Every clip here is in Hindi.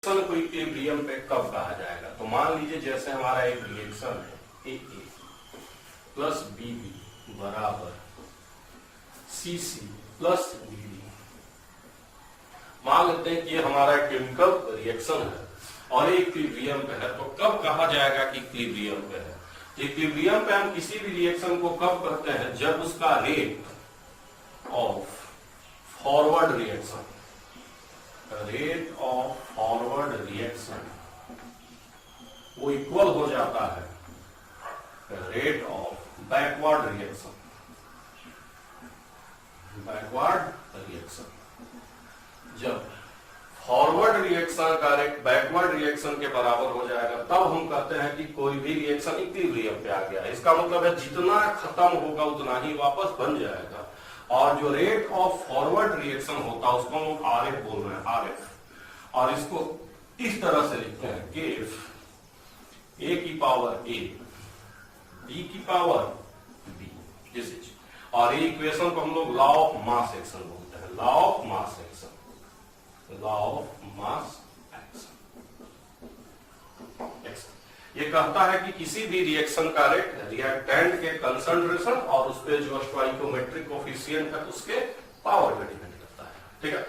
को इक्विलिब्रियम पे कब कहा जाएगा? तो मान लीजिए जैसे हमारा एक रिएक्शन है ए प्लस बी बराबर सी प्लस डी। मान लेते हैं कि ये हमारा केमिकल रिएक्शन है और ये इक्विलिब्रियम पे है, तो कब कहा जाएगा कि इक्विलिब्रियम पे है? इक्विलिब्रियम पे हम किसी भी रिएक्शन को कब करते हैं? जब उसका रेट ऑफ फॉरवर्ड रिएक्शन वो इक्वल हो जाता है रेट ऑफ बैकवर्ड रिएक्शन। जब फॉरवर्ड रिएक्शन का रेट बैकवर्ड रिएक्शन के बराबर हो जाएगा तब हम कहते हैं कि कोई भी रिएक्शन इक्विलिब्रियम पे आ गया। इसका मतलब है जितना खत्म होगा उतना ही वापस बन जाएगा। और जो रेट ऑफ फॉरवर्ड रिएक्शन होता है उसको हम आरएफ बोल रहे हैं, आरएफ। और इसको इस तरह से लिखते हैं केफ ए की पावर ए बी की पावर बी, दिस इज। और ये इक्वेशन को हम लोग लॉ ऑफ मास एक्शन बोलते हैं, law of mass action, law of mass action. ये कहता है कि किसी भी रिएक्शन का रेट रिएक्टेंट के कंसंट्रेशन और उस पे जो स्टोइकोमेट्रिक कोफिशिएंट है उसके पावर पे डिपेंड करता है, ठीक है।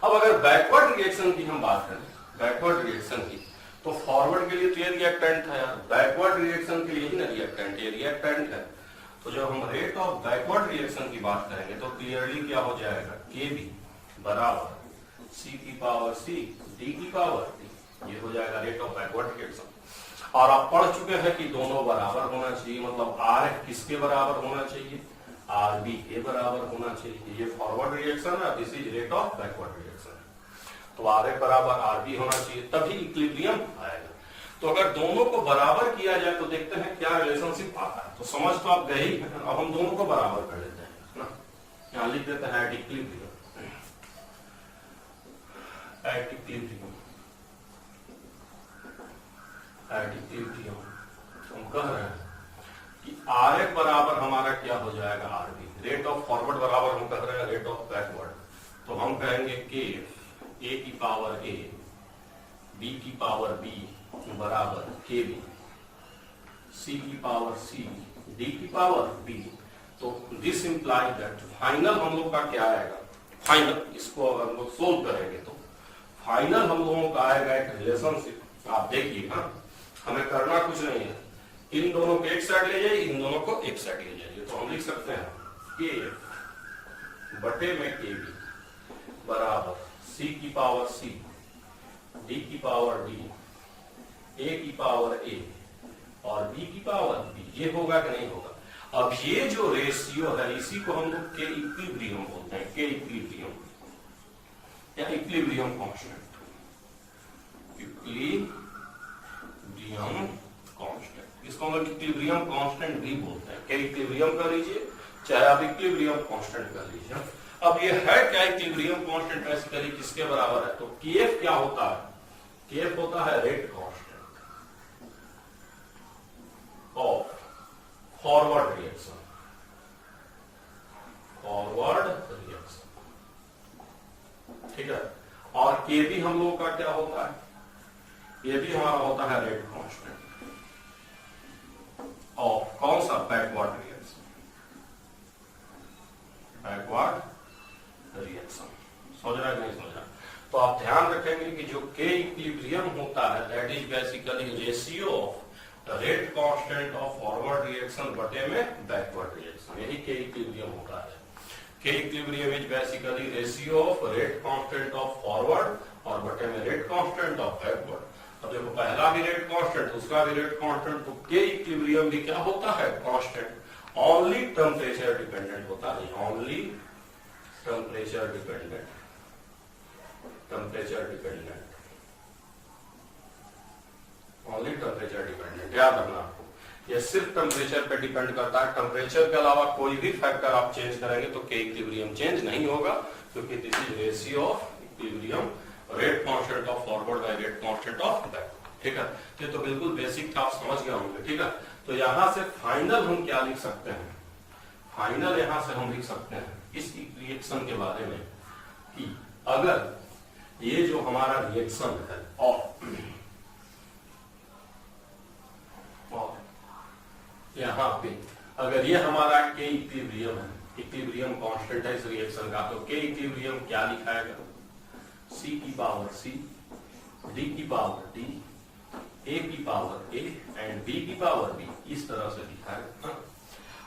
अब अगर बैकवर्ड रिएक्शन की हम बात करें, बैकवर्ड रिएक्शन की, तो फॉरवर्ड के लिए तो ये रिएक्टेंट है यार, बैकवर्ड रिएक्शन के लिए ही ना रिएक्टेंट, ये रिएक्टेंट है। तो जब हम रेट ऑफ बैकवर्ड रिएक्शन की बात करेंगे तो क्लियरली क्या हो जाएगा? Kb बराबर C की पावर C D की पावर D, ये हो जाएगा रेट ऑफ बैकवर्ड रिएक्शन। और आप पढ़ चुके हैं कि दोनों बराबर होना चाहिए, मतलब Rf किसके बराबर होना चाहिए? Rb के बराबर होना चाहिए। ये फॉरवर्ड रिएक्शन है, this is rate of backward reaction. तो Rf बराबर Rb होना चाहिए तभी इक्विलिब्रियम आएगा। तो अगर दोनों को बराबर किया जाए तो देखते हैं क्या रिलेशनशिप आता है। तो समझ तो आप गए ही, अब हम दोनों को बराबर कर लेते हैं ना। यहां लिख देते हैं at equilibrium, at equilibrium, at equilibrium. हम कह रहे हैं कि Rf बराबर हमारा क्या हो जाएगा? Rb। रेट ऑफ फॉरवर्ड बराबर हम कह रहे हैं रेट ऑफ बैकवर्ड। तो हम कहेंगे कि ए की पावर ए बी की पावर बी बराबर Kb, C की पावर C D की पावर D। तो दिस इंप्लाइज दैट फाइनल हम लोग का क्या आएगा? फाइनल इसको अगर हम लोग सोल्व करेंगे तो फाइनल हम लोगों का आएगा एक रिलेशनशिप। आप देखिए, हाँ, हमें करना कुछ नहीं है, इन दोनों को एक साइड ले जाइए, इन दोनों को एक साइड ले जाइए। तो हम लिख सकते हैं Kf बटे में Kb बराबर C की पावर C D की पावर D A की पावर A और B की पावर B। ये होगा कि नहीं होगा? अब ये जो रेशियो है इसी को हम लोग के इक्विलिब्रियम बोलते हैं, के इक्विलिब्रियम या इक्विलिब्रियम कांस्टेंट, इक्विलिब्रियम कांस्टेंट। इसको हम लोग इक्विलिब्रियम कांस्टेंट भी बोलते हैं। के इक्विलिब्रियम कर लीजिए, चाहे आप इक्विलिब्रियम कांस्टेंट कर लीजिए। अब ये है क्या इक्विलिब्रियम कांस्टेंट? बेसिकली किसके बराबर है? तो Kf क्या होता है? Kf होता है rate constant of forward reaction, forward reaction, ठीक है। और Kb हम लोग का क्या होता है? Kb हमारा होता है रेट कांस्टेंट ऑफ कौन सा? Backward reaction, backward reaction. समझ रहा है नहीं समझ रहा? तो आप ध्यान रखेंगे कि जो के इक्विलिब्रियम होता है that is basically ratio of rate constant of forward reaction बटे में बैकवर्ड रिएक्शन, यही के इक्विलिब्रियम होता है। के equilibrium is basically ratio of rate constant of forward और बटे में रेट कांस्टेंट ऑफ बैकवर्ड। अब देखो पहला भी रेट कांस्टेंट, दूसरा भी रेट कांस्टेंट, तो के इक्विलिब्रियम भी क्या होता है? कांस्टेंट। ओनली टेम्परेचर डिपेंडेंट होता है, only temperature dependent, temperature dependent, only temperature dependent. याद रखना आपको, ये सिर्फ टेम्परेचर पे डिपेंड करता है। टेम्परेचर के अलावा कोई भी फैक्टर आप चेंज करेंगे तो के इक्विलिब्रियम चेंज नहीं होगा, क्योंकि this is ratio of equilibrium rate constant of forward by rate constant of backward, ठीक है। ये तो बिल्कुल बेसिक था, आप समझ गए होंगे, ठीक है। तो यहां से फाइनल हम क्या लिख सकते हैं? फाइनल यहां से हम लिख सकते हैं इस रिएक्शन के बारे में कि अगर ये जो हमारा रिएक्शन है और यहाँ पे अगर ये हमारा के इक्विलिब्रियम है, इक्विलिब्रियम कांस्टेंट है इस रिएक्शन का, तो के इक्विलिब्रियम क्या लिखाएगा? C की पावर C, D की पावर D, A की पावर A एंड B की पावर B, इस तरह से लिखाएगा।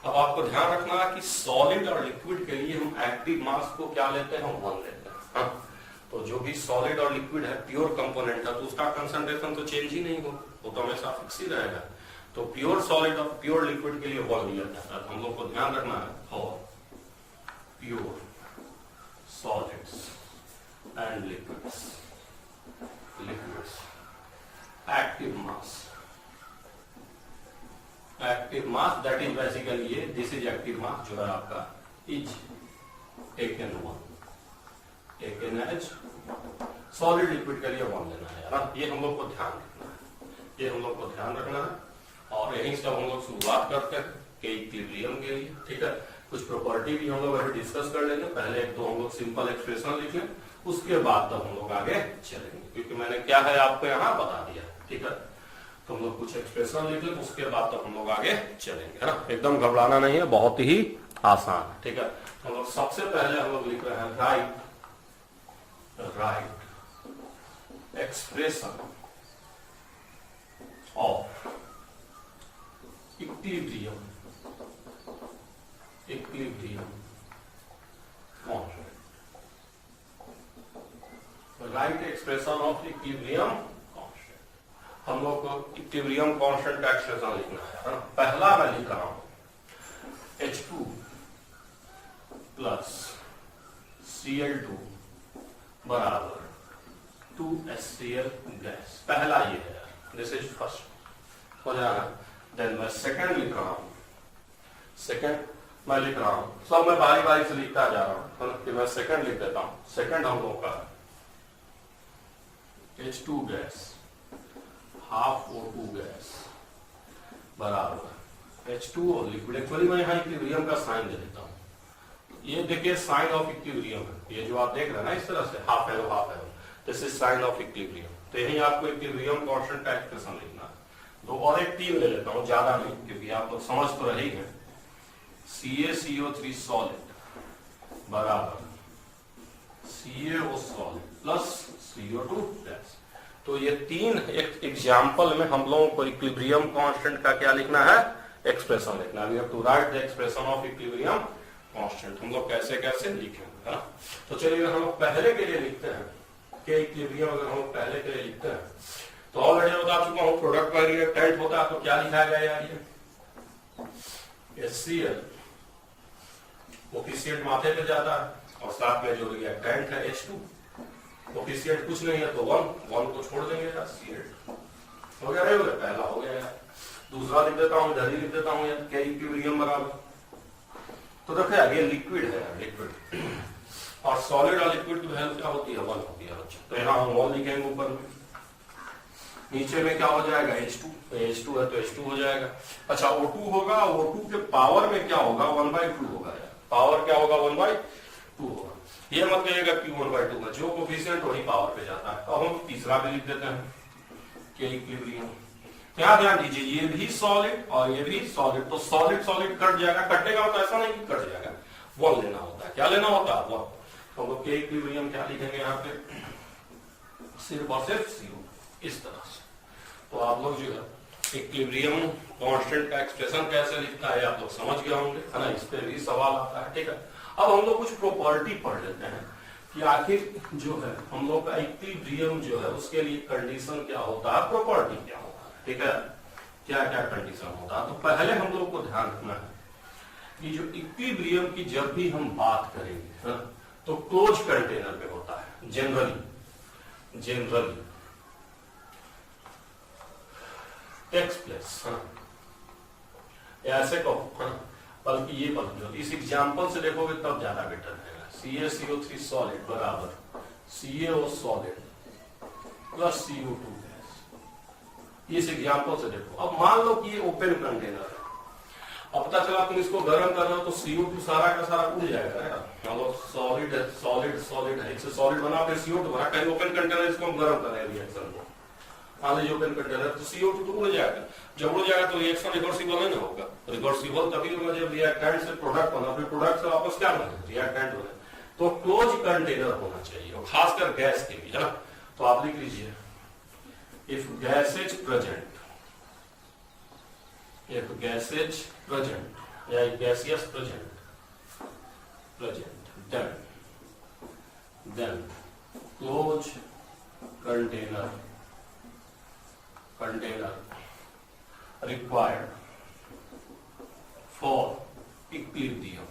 अब आपको ध्यान रखना है कि सॉलिड और लिक्विड के लिए हम एक्टिव मास को क्या लेते हैं? 1 लेते हैं। तो जो भी सॉलिड और लिक्विड है, प्योर कंपोनेंट है, तो उसका कंसंट्रेशन तो चेंज ही नहीं हो, वो तो हमेशा फिक्स ही रहेगा। तो प्योर सॉलिड और प्योर लिक्विड के लिए 1 लिया जाता है। हम लोग को ध्यान रखना है for pure solids and liquids active mass that is basically ये दिस इज एक्टिव मास जो है आपका is taken 1 taken as solid liquid के लिए 1 लेना है यार, ये हम लोग को ध्यान रखना है, ये हम लोग को ध्यान रखना है। और यहीं से हम लोग शुरुआत करते हैं के इक्विलिब्रियम के लिए, ठीक है। कुछ प्रॉपर्टी भी हम लोग अभी डिस्कस कर लेंगे, पहले एक दो हम लोग सिंपल एक्सप्रेशन लिख लें, उसके बाद तब हम लोग आगे चलेंगे, क्योंकि मैंने क्या है आपको यहाँ बता दिया, ठीक है। तो हम लोग कुछ एक्सप्रेशन लिख लें, उसके बाद तब हम लोग आगे चलेंगे, है ना। एकदम घबराना नहीं है, बहुत ही आसान, ठीक है। हम लोग सबसे पहले हम लोग लिख रहे हैं right expression of equilibrium constant, right expression of equilibrium constant. हम लोग को इक्विलिब्रियम कांस्टेंट का एक्सप्रेशन लिखना है। पहला मैं लिख रहा हूं H2 प्लस Cl2 बराबर 2HCl गैस। पहला ये है, दिस इज फर्स्ट, हो जाएगा। देन मैं सेकंड लिख रहा हूं, सेकंड मैं लिख रहा हूं, सब मैं बारी बारी से लिखता जा रहा हूं, कि मैं सेकंड लिख देता हूं। सेकंड हम लोग का H2 gas half O2 gas बराबर H2 और लिक्विड। एक्चुअली मैं यहाँ इक्विलिब्रियम का साइन दे देता हूँ, ये देखिए साइन ऑफ इक्विलिब्रियम है, ये जो आप देख रहे हैं ना इस तरह से half arrow half arrow, this is sine of equilibrium. तो यही आपको इक्विलिब्रियम कांस्टेंट का एक्सप्रेशन लिखना है। दो और एक 3 ले लेता हूँ, ज्यादा नहीं, क्योंकि आप लोग समझ तो रहे हैं। CaCO3 सॉलिड बराबर CaO solid plus CO2 gas. तो ये 3 एग्जाम्पल में हम लोगों को इक्विलिब्रियम कांस्टेंट का क्या लिखना है? एक्सप्रेशन लिखना है। We have to write the expression of equilibrium constant. हम लोग कैसे कैसे लिखेंगे, है ना। तो चलिए हम लोग पहले के लिए लिखते हैं कि इक्विलिब्रियम अगर हम लोग पहले के लिए लिखते हैं, तो ऑलरेडी बता चुका हूं प्रोडक्ट बाय रिएक्टेंट होता है, तो क्या लिखा गया यार? ये HCl कोफिशिएंट माथे पे जाता है और साथ में जो रिएक्टेंट है H2, कोफिशिएंट कुछ नहीं है तो 1 को छोड़ देंगे यार, Cl हो गया, पहला हो गया यार। दूसरा लिख देता हूं, इधर ही लिख देता हूं यार, के इक्विलिब्रियम बराबर। तो देखो यार ये लिक्विड है, लिक्विड और सॉलिड और लिक्विड की वैल्यू क्या होती है? 1 होती है बच्चे। तो यहाँ हम 1 लिखेंगे ऊपर में, नीचे में क्या हो जाएगा? H2, तो H2 है तो H2 हो जाएगा। अच्छा O2 होगा, O2 के पावर में क्या होगा? 1/2 होगा यार, पावर क्या होगा? 1/2 होगा। ये मत कहिएगा कि 1/2 है, जो कोफिशिएंट वही पावर पे जाता है। अब हम तीसरा भी लिख देते हैं के इक्विलिब्रियम। क्या ध्यान दीजिए, ये भी सॉलिड और ये भी सॉलिड, तो सॉलिड सॉलिड कट जाएगा, कटेगा तो ऐसा नहीं कि कट जाएगा, 1 लेना होता है। क्या लेना होता है? 1। तो हम लोग के इक्विलिब्रियम क्या लिखेंगे यहाँ पे? सिर्फ और सिर्फ CO, इस तरह से। तो आप लोग जो है इक्विलिब्रियम कांस्टेंट का एक्सप्रेशन कैसे लिखता है आप लोग समझ गए होंगे, है ना। इस पे भी सवाल आता है, ठीक है। अब हम लोग कुछ प्रॉपर्टी पढ़ लेते हैं कि आखिर जो है हम लोग का इक्विलिब्रियम जो है उसके लिए कंडीशन क्या होता है, प्रॉपर्टी क्या होता है, ठीक है। क्या क्या कंडीशन होता है? तो पहले हम लोग को ध्यान रखना है कि जो इक्विलिब्रियम की जब भी हम बात करेंगे, है, तो क्लोज कंटेनर पे होता है जनरली टेक्स प्लेस, ऐसे कहो, बल्कि ये बल्कि इस एग्जांपल से देखोगे तब ज्यादा बेटर है। CaCO3 सॉलिड बराबर CaO solid plus CO2 gas. इस एग्जांपल से देखो। अब मान लो कि ये ओपन कंटेनर है अब पता चला तुम इसको गर्म कर रहे हो तो CO2 सारा का सारा उड़ जाएगा ना, मतलब सॉलिड है, सॉलिड है, इससे सॉलिड बना फिर CO2 बना, कहीं ओपन कंटेनर इसको हम गर्म कर रहे हैं रिएक्शन को, मान लीजिए ओपन कंटेनर, तो CO2 तो उड़ जाएगा, जब उड़ जाएगा तो रिएक्शन रिवर्सिबल नहीं होगा, रिवर्सिबल तभी होगा जब रिएक्टेंट से प्रोडक्ट बना, फिर प्रोडक्ट से वापस क्या बने, रिएक्टेंट बने, तो क्लोज कंटेनर होना चाहिए, और खासकर गैस के लिए, है ना। तो आप लिख लीजिए if gas is present, if gas is present, या gaseous present, then close container required for equilibrium,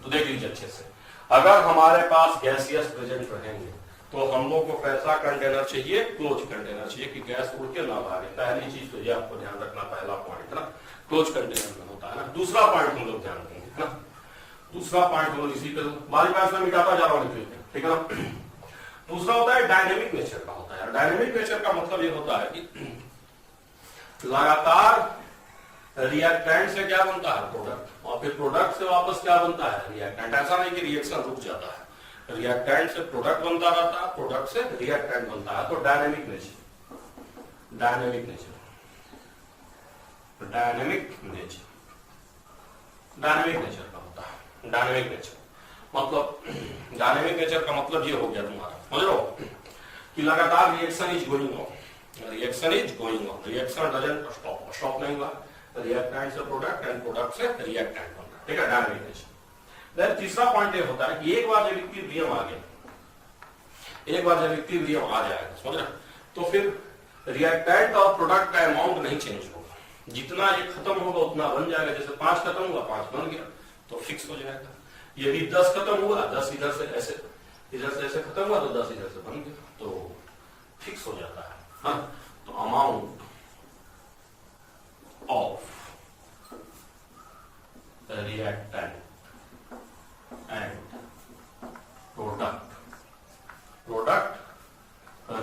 तो देख लीजिए अच्छे से, अगर हमारे पास गैसियस प्रेजेंट रहेंगे तो हम लोग को कैसा कंटेनर चाहिए, क्लोज कंटेनर चाहिए कि गैस उड़ के ना भागे, पहली चीज तो ये आपको ध्यान रखना, पहला पॉइंट है ना, क्लोज कंटेनर में होता है ना। दूसरा पॉइंट हम लोग ध्यान देंगे, है ना, दूसरा पॉइंट हम लोग इसी पे बारी बार में मिटाता जा रहा हूँ, ठीक है ना। दूसरा होता है डायनेमिक नेचर का होता है, डायनेमिक नेचर का मतलब ये होता है कि लगातार रिएक्टेंट से क्या बनता है, प्रोडक्ट, और फिर प्रोडक्ट से वापस क्या बनता है, रिएक्टेंट, ऐसा नहीं कि रिएक्शन रुक जाता है, रिएक्टेंट से प्रोडक्ट बनता रहता है, प्रोडक्ट से रिएक्टेंट बनता है, तो डायनेमिक नेचर, डायनेमिक नेचर का होता है। डायनेमिक नेचर मतलब, डायनेमिक नेचर का मतलब ये हो गया तुम्हारा, समझ लो कि लगातार reaction is going on, reaction doesn't stop नहीं हुआ, रिएक्टेंट से प्रोडक्ट एंड प्रोडक्ट से रिएक्टेंट बन रहा है, ठीक है, डायनेमिक नेचर। तीसरा पॉइंट ये होता है कि एक बार जब इक्विलिब्रियम आ गया, एक बार जब इक्विलिब्रियम आ जाएगा, समझ रहे, तो फिर रिएक्टेंट और प्रोडक्ट का अमाउंट नहीं चेंज होगा, जितना ये खत्म होगा उतना बन जाएगा, जैसे 5 खत्म हुआ 5 बन गया तो फिक्स हो जाएगा, ये भी 10 खत्म हुआ 10 इधर से ऐसे खत्म हुआ तो 10 इधर से बन गया, तो फिक्स हो जाता है, हाँ? तो amount of reactant and product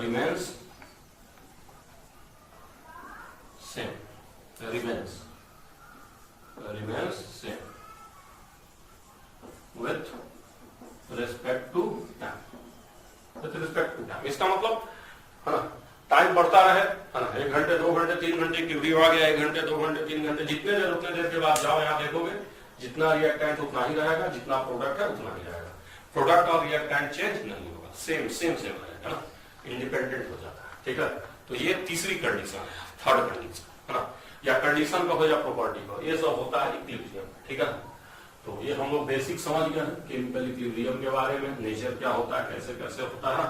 remains same, remains same with respect to time, इसका मतलब है ना, टाइम बढ़ता रहे, है ना, 1 घंटे 2 घंटे 3 घंटे की आ गया, 1 घंटे 2 घंटे 3 घंटे, जितने देर उतने देर के बाद जाओ यहाँ देखोगे, जितना रिएक्टेंट उतना ही रहेगा, जितना प्रोडक्ट है उतना ही रहेगा, प्रोडक्ट और रिएक्टेंट चेंज नहीं होगा, सेम रहेगा ना, इंडिपेंडेंट हो जाता है, ठीक है। तो ये तीसरी कंडीशन है, थर्ड कंडीशन, है ना, या कंडीशन का हो या प्रॉपर्टी का, ये सब होता है इक्विलिब्रियम, ठीक है। तो ये हम लोग बेसिक समझ गए केमिकल इक्विलिब्रियम के बारे में, नेचर क्या होता है, कैसे कैसे होता है।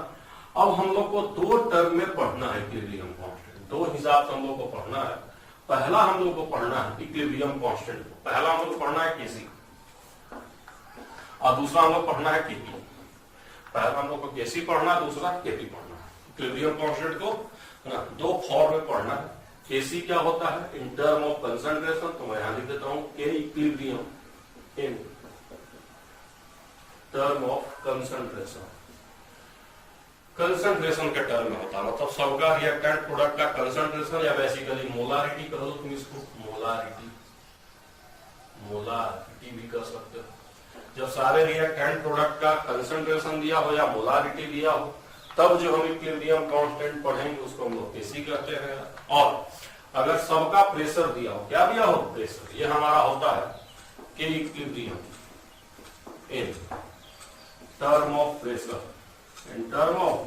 अब हम लोग को 2 टर्म में पढ़ना है इक्विलिब्रियम कांस्टेंट, 2 हिसाब से हम लोग को पढ़ना है। पहला हम लोग को पढ़ना है इक्विलिब्रियम कांस्टेंट, पहला हम लोग को पढ़ना है केसी, और दूसरा हम लोग पढ़ना है केपी। पहला हम लोग को केसी पढ़ना है, दूसरा केपी पढ़ना है। इक्विलिब्रियम कांस्टेंट को ना 2 फॉर्म में पढ़ना है। केसी क्या होता है, इन टर्म ऑफ कंसंट्रेशन, तो मैं यहां लिख देता हूं के equilibrium in term of concentration, concentration के टर्म में होता है, मतलब सबका रिएक्टेंट प्रोडक्ट का कंसंट्रेशन, या बेसिकली मोलारिटी कह लो तुम इसको, मोलारिटी भी कह सकते हो। जब सारे रिएक्टेंट प्रोडक्ट का कंसंट्रेशन दिया हो या मोलारिटी दिया हो, तब जो हम इक्विलिब्रियम कांस्टेंट पढ़ेंगे उसको हम लोग केसी कहते हैं। और अगर सबका प्रेशर दिया हो, क्या दिया हो, प्रेशर, ये हमारा होता है के equilibrium in term of pressure, in term of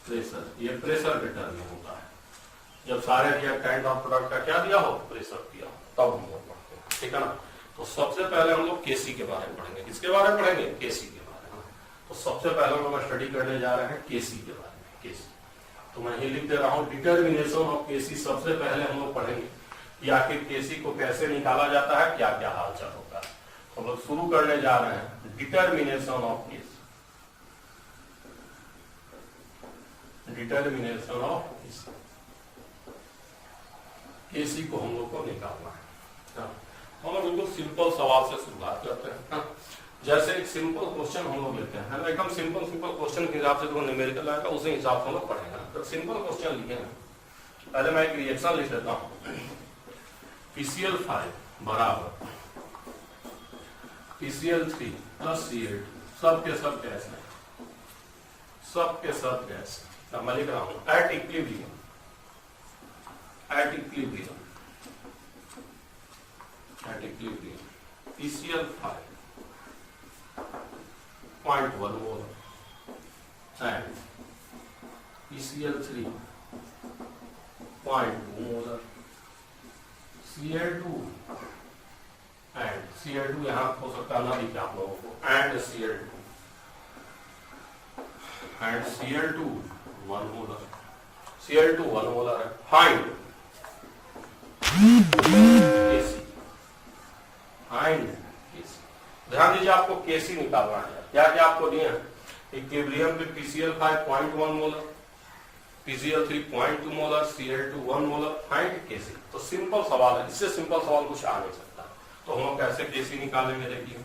pressure, ये प्रेशर के टर्म में होता है। जब सारे रिएक्टेंट और प्रोडक्ट का क्या दिया हो, प्रेशर दिया हो, तब हम लोग पढ़ते हैं, ठीक है ना। तो सबसे पहले हम लोग केसी के बारे में पढ़ेंगे। किसके बारे में पढ़ेंगे, केसी के बारे में। तो सबसे पहले हम लोग स्टडी करने जा रहे हैं केसी के बारे में, केसी। तो मैं ये लिख दे रहा हूँ, डिटर्मिनेशन ऑफ केसी सबसे पहले हम लोग पढ़ेंगे कि आखिर केसी को कैसे निकाला जाता है, क्या क्या हालचाल होता है। तो हम लोग शुरू करने जा रहे हैं determination of KC, determination of KC को हम लोग को निकालना है। हम लोग बिल्कुल सिंपल सवाल से शुरुआत करते हैं। जैसे एक सिंपल क्वेश्चन हम लोग लेते हैं, एकदम सिंपल क्वेश्चन के हिसाब से जो न्यूमेरिकल आएगा उसी हिसाब से हम लोग पढ़ेंगे। तो सिंपल क्वेश्चन लिखे हैं पहले मैं एक रिएक्शन लिख देता हूं। PCl5 बराबर PCl3 प्लस Cl2, सब के सब गैस है, सब के सब गैस। अब मैं लिख रहा हूं at equilibrium PCl5 0.1 mole and PCl3 0.2 molar, Cl2 and Cl2 यहां हो सकता ना दिखे आप लोगों को, and Cl2 1 molar, Cl2 1 molar है। फाइंड Kc, ध्यान दीजिए आपको Kc निकालना है। क्या क्या आपको दिए हैं, इक्विलिब्रियम पे PCl5 0.1 molar, PCl3 0.2 molar, Cl2 1 molar, find Kc। तो सिंपल सवाल है, इससे सिंपल सवाल कुछ आ नहीं सकता। तो हम कैसे Kc निकालेंगे देखिए।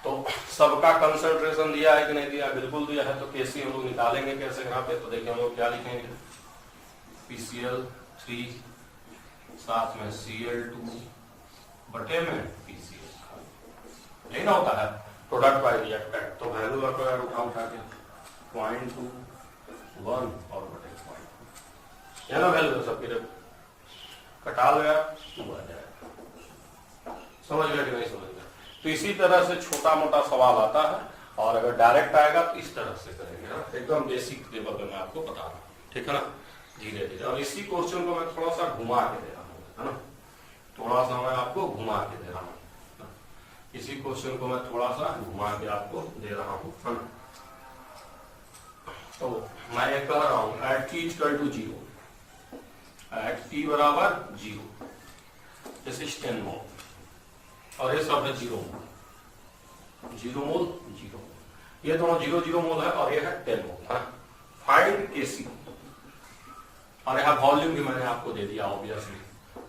तो सबका कंसंट्रेशन दिया है कि नहीं दिया, बिल्कुल दिया है। तो Kc हम लोग निकालेंगे कैसे यहाँ पे, तो देखिए हम लोग क्या लिखेंगे, PCl3 साथ में Cl2 बटे में PCl, यही ना होता है प्रोडक्ट बाय रिएक्टेंट। तो वैल्यू उठा के 0.2 1 और बटे 0.2, है ना वैल्यू सबकी, कटा गया 2 आ जाएगा। समझ गया कि नहीं समझ गया। तो इसी तरह से छोटा मोटा सवाल आता है, और अगर डायरेक्ट आएगा तो इस तरह से करेंगे ना, एकदम बेसिक लेवल पे मैं आपको बता रहा हूँ, ठीक है ना, धीरे धीरे। और इसी क्वेश्चन को मैं थोड़ा सा घुमा के दे रहा हूँ, है ना, थोड़ा सा मैं आपको घुमा के दे रहा हूँ, इसी क्वेश्चन को मैं थोड़ा सा घुमा के आपको दे रहा हूँ, है ना। तो मैं ये कह रहा हूँ at t equal to 0, at t बराबर 0, दिस इज 10 मोल, और ये सब है 0 मोल, 0 मोल 0, ये दोनों 0 मोल है, और ये है 10 मोल, है। फाइंड Kc, और यहाँ वॉल्यूम भी मैंने आपको दे दिया ऑब्वियसली।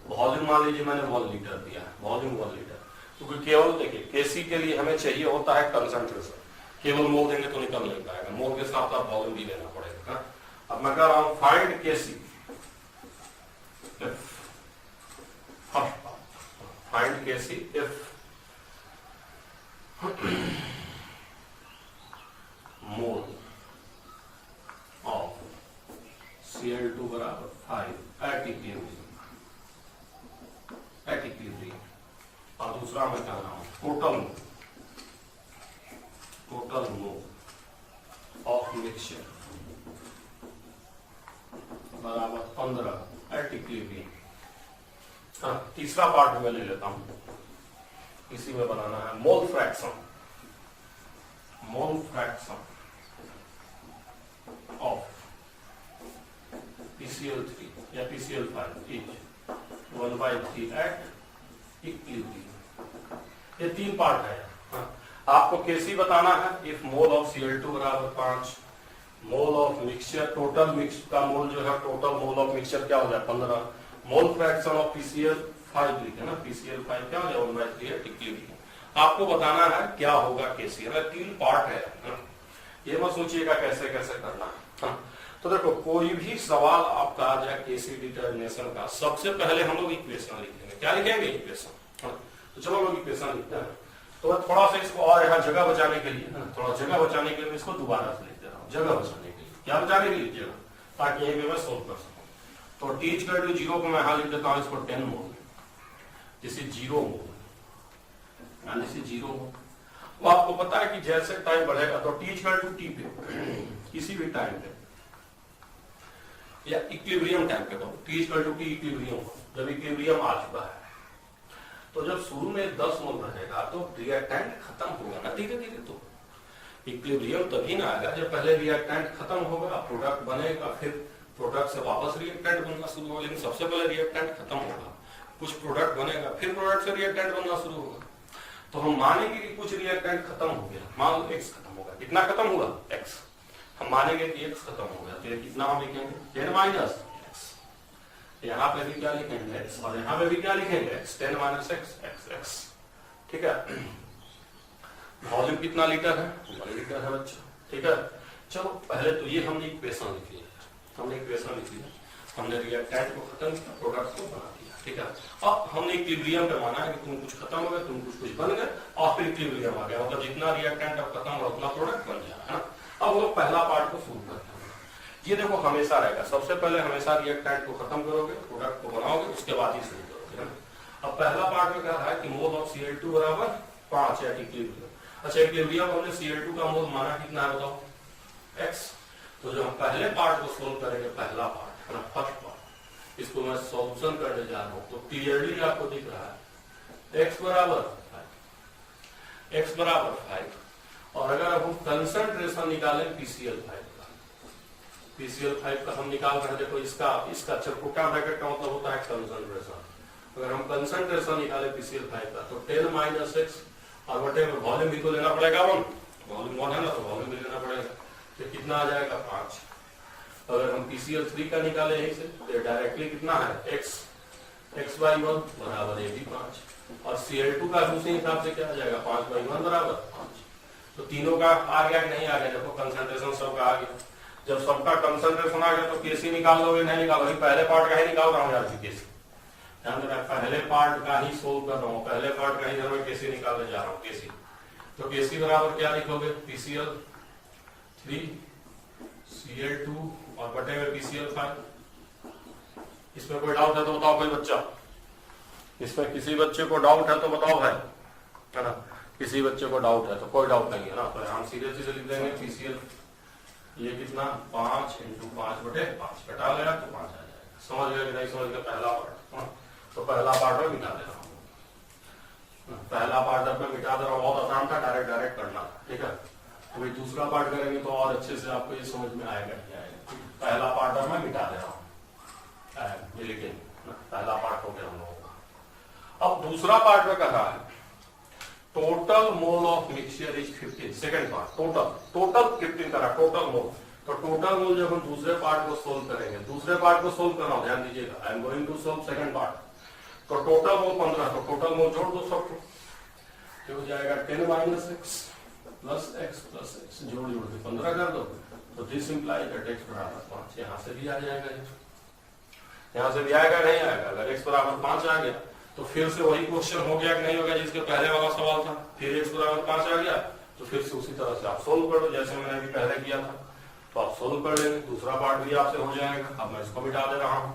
वॉल्यूम मान लीजिए मैंने 1 लीटर दिया है, वॉल्यूम 1 लीटर, क्योंकि केवल देखिए Kc के लिए हमें चाहिए होता है कंसंट्रेशन, केवल मोल देंगे तो निकल नहीं पाएगा, मोल के साथ आप वॉल्यूम भी लेना पड़ेगा। अब मैं कह रहा हूं find Kc, find Kc if mole of Cl2 बराबर 5 एट इक्विलिब्रियम, और दूसरा मैं कह रहा हूं टोटल मोल ऑफ मिक्सचर बराबर 15 एट इक्विलिब्रियम। हाँ, तीसरा पार्ट में ले लेता हूं, इसी में बनाना है मोल फ्रैक्शन ऑफ PCl3 या PCl5 इज 1/3 एट इक्विलिब्रियम। ये 3 पार्ट है। हाँ, आपको Kc बताना है इफ मोल ऑफ Cl2 बराबर 5, mole of mixture, total mix का मोल जो है, टोटल मोल ऑफ मिक्सचर क्या हो जाए 15, मोल फ्रैक्शन ऑफ PCl5 लिखे ना, PCl5 क्या हो जाए 1/3 एट इक्विलिब्रियम। आपको बताना है क्या होगा Kc, 3 पार्ट है। हाँ, ये मत सोचिएगा कैसे कैसे करना है। हाँ, तो देखो कोई भी सवाल आपका आ जाए Kc डिटर्मिनेशन का, सबसे पहले हम लोग इक्वेशन लिखेंगे। क्या लिखेंगे? इक्वेशन। तो चलो लोग इक्वेशन लिखते हैं। तो मैं थोड़ा सा इसको और यहाँ जगह बचाने के लिए, थोड़ा जगह बचाने के लिए इसको दोबारा से लिख दे रहा हूँ, जगह बचाने के लिए। क्या बचाने के लिए? जगह, ताकि यही पे मैं सोल्व कर सकूँ। तो t इक्वल टू 0 को मैं यहाँ लिख देता हूँ, इसको 10 mole, this is 0 mole, this is 0 mole. वो आपको पता है कि जैसे टाइम बढ़ेगा तो t इक्वल टू t पे, किसी भी टाइम पे या इक्विलिब्रियम टाइम पे, तो t equal to t equilibrium, जब इक्विलिब्रियम आ चुका है तो जब शुरू में 10 मोल रहेगा तो रिएक्टेंट खत्म होगा ना धीरे धीरे। तो इक्विलिब्रियम तभी ना आएगा जब पहले रिएक्टेंट खत्म होगा, प्रोडक्ट बनेगा, फिर प्रोडक्ट से वापस रिएक्टेंट बनना शुरू होगा। लेकिन सबसे पहले रिएक्टेंट खत्म होगा, कुछ प्रोडक्ट बनेगा, फिर प्रोडक्ट से रिएक्टेंट बनना शुरू होगा। तो हम मानेंगे कि कुछ रिएक्टेंट खत्म हो गया, मान लो x खत्म होगा। कितना खत्म हुआ? x। हम मानेंगे कि x खत्म हो गया, तो कितना हम लिखेंगे 10 माइनस x। यहाँ पे भी क्या लिखेंगे x, और यहाँ पे भी क्या लिखेंगे x, 10 माइनस x। ठीक है। वॉल्यूम कितना लीटर है? 1 लीटर है बच्चा। ठीक है, चलो पहले तो ये हमने इक्वेशन लिख लिया, हमने इक्वेशन लिख लिया। हमने रिएक्टेंट को खत्म किया, प्रोडक्ट को बना दिया, ठीक है। अब हमने इक्विलिब्रियम पे माना है कि तुम कुछ खत्म हो गए, तुम कुछ बन गए और फिर इक्विलिब्रियम आ गया, मतलब जितना रिएक्टेंट अब खत्म हो उतना प्रोडक्ट बन जाए, है ना। अब वो पहला पार्ट को शुरू करते हैं। ये देखो हमेशा रहेगा, सबसे पहले हमेशा रिएक्टेंट को खत्म करोगे, प्रोडक्ट को बनाओगे, उसके बाद ही शुरू करोगे, है ना। अब पहला पार्ट में कह रहा है कि मोल ऑफ Cl2 बराबर 5 है इक्विलिब्रियम। अच्छा इक्विलिब्रियम हमने Cl2 का मोल माना कितना है बताओ, x। तो जो हम पहले पार्ट को सोल्व करेंगे, पहला पार्ट है ना, फर्स्ट पार्ट, इसको मैं सॉल्यूशन करने जा रहा हूं, तो क्लियरली आपको दिख रहा है x बराबर 5, और अगर अब हम कंसंट्रेशन निकालें PCl5 का, PCl5 का हम निकाल रहे हैं, देखो इसका चरकुटा ब्रैकेट का मतलब होता है कंसंट्रेशन। अगर हम कंसंट्रेशन निकालें PCl5 का तो 10 - x और बटे में वॉल्यूम भी तो लेना पड़ेगा, वॉल्यूम 1 है ना, तो वॉल्यूम भी लेना पड़ेगा, तो कितना आ जाएगा 5। अगर हम PCl3 का निकाले यहीं से तो डायरेक्टली कितना है x/1 बराबर ये भी 5, और Cl2 का उसी हिसाब से क्या आ जाएगा 5/1 बराबर 5। तो तीनों का आ गया कि नहीं आ गया, देखो कंसंट्रेशन सबका आ गया। जब सबका कंसंट्रेशन आ गया तो केसी निकाल लोगे, नहीं निकालोगे, पहले पार्ट का ही निकाल रहा हूँ यार, केसी ध्यान देना, पहले पार्ट का ही सोल्व कर रहा हूँ, पहले पार्ट का ही मैं केसी निकालने जा रहा हूँ, केसी। तो केसी बराबर क्या लिखोगे, PCl3 Cl2 और बटे में PCl5। इसमें कोई डाउट है तो बताओ कोई बच्चा, इसमें किसी बच्चे को डाउट है तो बताओ भाई, है ना। किसी बच्चे को डाउट है तो कोई डाउट नहीं है ना, तो हम सीधे सीधे लिख देंगे PCl ये कितना 5 × 5/5 कटा गया तो 5 आ जाएगा। समझ गए कि नहीं समझ गए पहला पार्ट, तो पहला पार्ट में मिटा दे रहा हूँ, पहला पार्ट अब मैं मिटा दे रहा हूँ, बहुत आसान था, डायरेक्ट करना, ठीक है। अभी दूसरा पार्ट करेंगे तो और अच्छे से आपको ये समझ में आएगा क्या आएगा। पहला पार्ट अब मैं मिटा दे रहा हूँ, लेकिन पहला पार्ट हो गया हम लोगों का। अब दूसरा पार्ट में कहा है total mole of mixture is 15। Second part total 15 करा, टोटल मोल। तो टोटल मोल जब हम दूसरे पार्ट को सोल्व करेंगे, दूसरे पार्ट को सोल्व करना, ध्यान दीजिएगा, I am going to solve second part. तो टोटल मोल 15, तो टोटल मोल जोड़ दो सबको, तो हो जाएगा 10 - x + x + x, जोड़ के 15 कर दो, तो दिस इंप्लाइज दैट x बराबर 5। यहाँ से भी आ जाएगा, यहाँ से भी आएगा नहीं आएगा। अगर x बराबर 5 आ गया तो फिर से वही क्वेश्चन हो गया कि नहीं हो गया जिसके पहले वाला सवाल था, फिर x बराबर 5 आ गया तो फिर से उसी तरह से आप सोल्व कर दो जैसे मैंने अभी पहले किया था, तो आप सोल्व कर लेंगे, दूसरा पार्ट भी आपसे हो जाएगा। अब मैं इसको मिटा दे रहा हूं,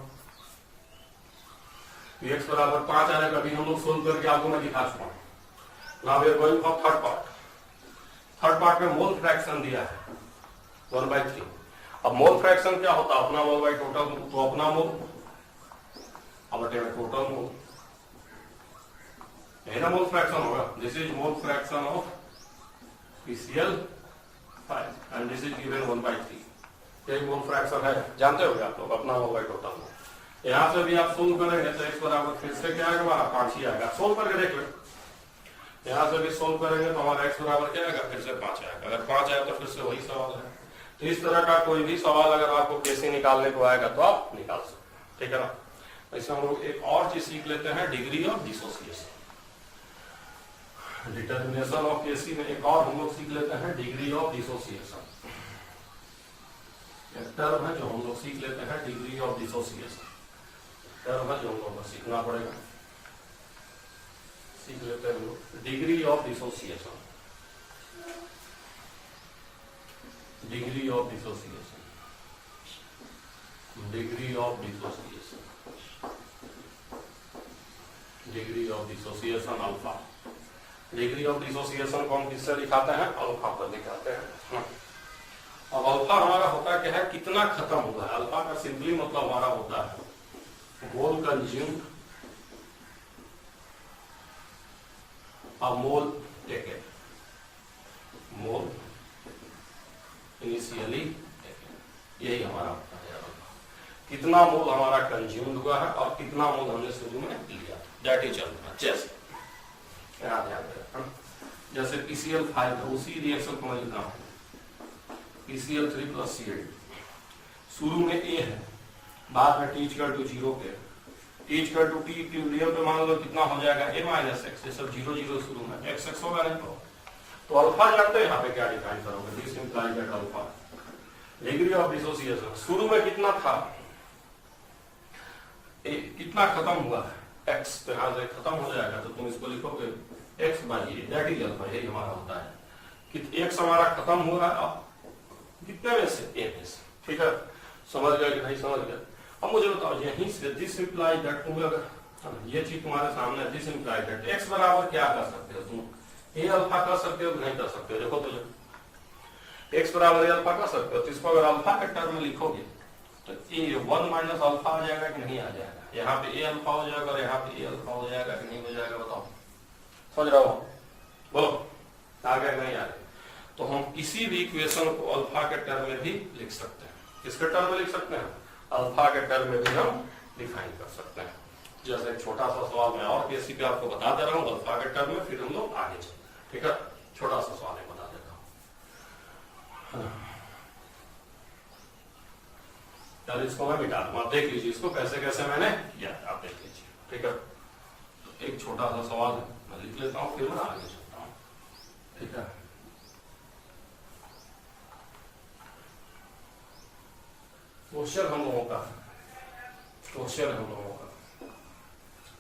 x बराबर 5 आने का भी हम लोग सोल्व करके आपको मैं दिखा चुका हूं। Now we are going for third part. Third part में मोल फ्रैक्शन दिया है 1/3। अब मोल फ्रैक्शन क्या होता है, अपना मोल बाई टोटल, तो अपना मोल अब टोटल मोल, यही ना मोल फ्रैक्शन होगा। This is mole fraction of PCl5 and this is given 1/3। यही मोल फ्रैक्शन है, जानते हो आप लोग, अपना मोल बाई टोटल मोल। यहां से भी आप सोल्व करेंगे तो x बराबर फिर से क्या आएगा, 5 ही आएगा। सोल्व करके देख लो, यहां से भी सोल्व करेंगे तो हमारा x बराबर क्या आएगा, फिर से 5 आएगा। अगर 5 आया तो फिर से वही सवाल है। तो इस तरह का कोई भी सवाल अगर आपको कैसे निकालने को आएगा तो आप निकाल सकते, ठीक है ना। ऐसे हम लोग एक और चीज सीख लेते हैं, degree of dissociation. Determination of KC में एक और हम लोग सीख लेते हैं, डिग्री ऑफ डिसोसिएशन। एक टर्म है जो हम लोग सीख लेते हैं, डिग्री ऑफ डिसोसिएशन। टर्म है जो हम लोग को सीखना पड़ेगा, सीख लेते हैं हम लोग, degree of dissociation. Degree of dissociation, degree of dissociation, degree of dissociation alpha. Degree of dissociation को हम किससे दिखाते हैं, अल्फा पर दिखाते हैं। अब अल्फा हमारा होता क्या है, कितना खत्म हुआ है। अल्फा का सिंपली मतलब हमारा होता है मोल कंज्यूम्ड और मोल टेकन, मोल इनिशियली टेकन, यही हमारा होता है अल्फा। कितना मोल हमारा कंज्यूम्ड हुआ है और कितना मोल हमने शुरू में लिया, दैट इज अल्फा। जैसे ध्यान दें, जैसे PCl5 है, उसी रिएक्शन को मैं लिख रहा हूं, PCl3 + Cl2। शुरू में A है, बाद में T = 0 पे, T = T इक्विलिब्रियम पे मान लो कितना हो जाएगा, A - x। ये सब 0 0 शुरू में, x होगा नहीं तो अल्फा जानते हैं यहाँ पे क्या डिफाइन करोगे, this implies that alpha. Degree of dissociation शुरू में कितना था, कितना खत्म हुआ है x पे, यहां से खत्म हो जाएगा तो तुम इसको लिखोगे x by A, that is alpha. यही हमारा होता है कि x हमारा खत्म हुआ है कितने में से, a में से। ठीक है, समझ गए कि नहीं समझ गए? अब मुझे बताओ यहीं से दिस इंप्लाई दैट, तुम अगर ये चीज तुम्हारे सामने दिस इंप्लाई दैट x बराबर क्या कर सकते हो तुम, a अल्फा कर सकते हो कि नहीं कर सकते हो? देखो तो x बराबर a अल्फा कर सकते हो, तो इसको अगर अल्फा के टर्म में लिखोगे तो a 1 माइनस अल्फा आ जाएगा कि नहीं आ जाएगा? यहाँ पे a अल्फा हो जाएगा और यहाँ पे a अल्फा हो जाएगा कि नहीं हो जाएगा? बताओ, समझ रहा हो? बोलो, आ गया नहीं आ गया? तो हम किसी भी इक्वेशन को अल्फा के टर्म में भी लिख सकते हैं। किसके टर्म में लिख सकते हैं? अल्फा के टर्म में भी हम डिफाइन कर सकते हैं। जैसे एक छोटा सा सवाल मैं और केसी पे आपको बता दे रहा हूँ अल्फा के टर्म में, फिर हम लोग आगे चलते हैं। ठीक है, छोटा सा सवाल है, बता देता हूँ। चल इसको मैं मिटा दूँ, आप देख लीजिए इसको कैसे कैसे मैंने किया, आप देख लीजिए। ठीक है, तो एक छोटा सा सवाल है, मैं लिख लेता हूँ फिर मैं आगे चलता हूँ। ठीक है, क्वेश्चन हम लोगों का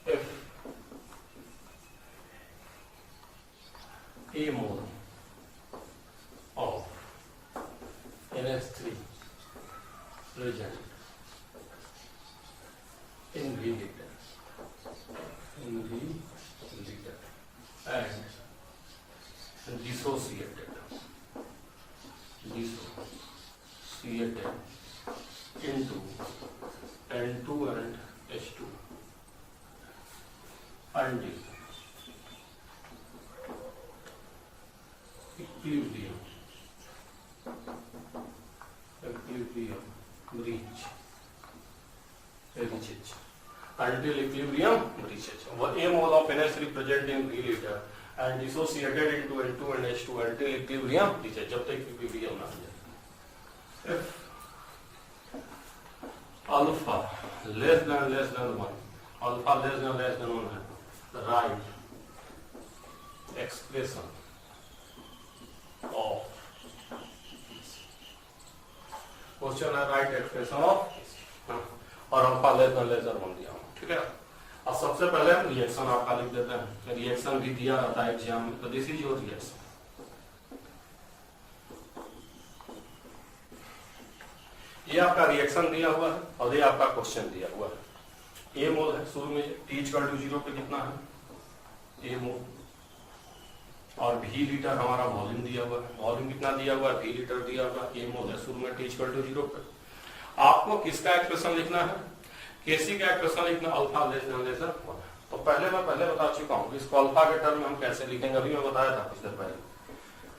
if a mole of NH3 present in V liter and dissociated into N2 and H2 until equilibrium reaches until equilibrium reaches. A mole of NH3 present in V liter and dissociated into N2 and H2 until equilibrium reaches. जब तक equilibrium ना हो जाए। If alpha less than 1, alpha less than 1 है, the right expression of question है राइट एक्सप्रेशन ऑफ, और अल्फा लेस देन 1 दिया हूं। ठीक है, अब सबसे पहले हम रिएक्शन आपका लिख देते हैं। रिएक्शन भी दिया रहता है एग्जाम में, तो दिस इज योर रिएक्शन। ये आपका रिएक्शन दिया हुआ है और ये आपका क्वेश्चन दिया हुआ है। ए मोल है शुरू में, T=0 पे कितना है ए मोल, और V लीटर हमारा वॉल्यूम दिया हुआ है। वॉल्यूम कितना दिया हुआ है? V लीटर दिया हुआ है। ए मोल है शुरू में, T=0 पे। आपको किसका एक्सप्रेशन लिखना है? केसी का एक्सप्रेशन लिखना, अल्फा लेस देन 1। तो पहले मैं बता चुका हूँ इसको अल्फा के टर्म में हम कैसे लिखेंगे, अभी मैं बताया था कुछ देर पहले।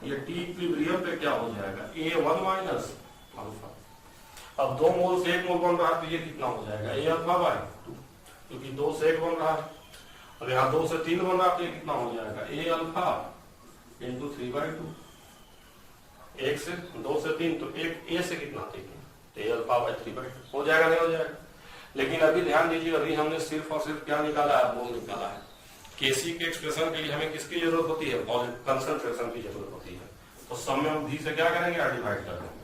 ये T इक्विलिब्रियम पे क्या हो जाएगा? A1 minus alpha. अब 2 मोल से 1 मोल बन रहा है तो ये कितना हो जाएगा? A अल्फा बाई 2, क्योंकि 2 से 1 बन रहा है। अब यहाँ 2 से 3 बन रहा है तो ये कितना हो जाएगा? A alpha into 3/2। 1 से 2 से 3 तो एक A से कितना 3, तो A अल्फा बाई 3/2 हो जाएगा, नहीं हो जाएगा? लेकिन अभी ध्यान दीजिए, अभी हमने सिर्फ और सिर्फ क्या निकाला है? मोल निकाला है। केसी के एक्सप्रेशन के लिए हमें किसकी जरूरत होती है? कंसंट्रेशन की जरूरत होती है। तो सम में हम V से क्या करेंगे? डिवाइड कर देंगे।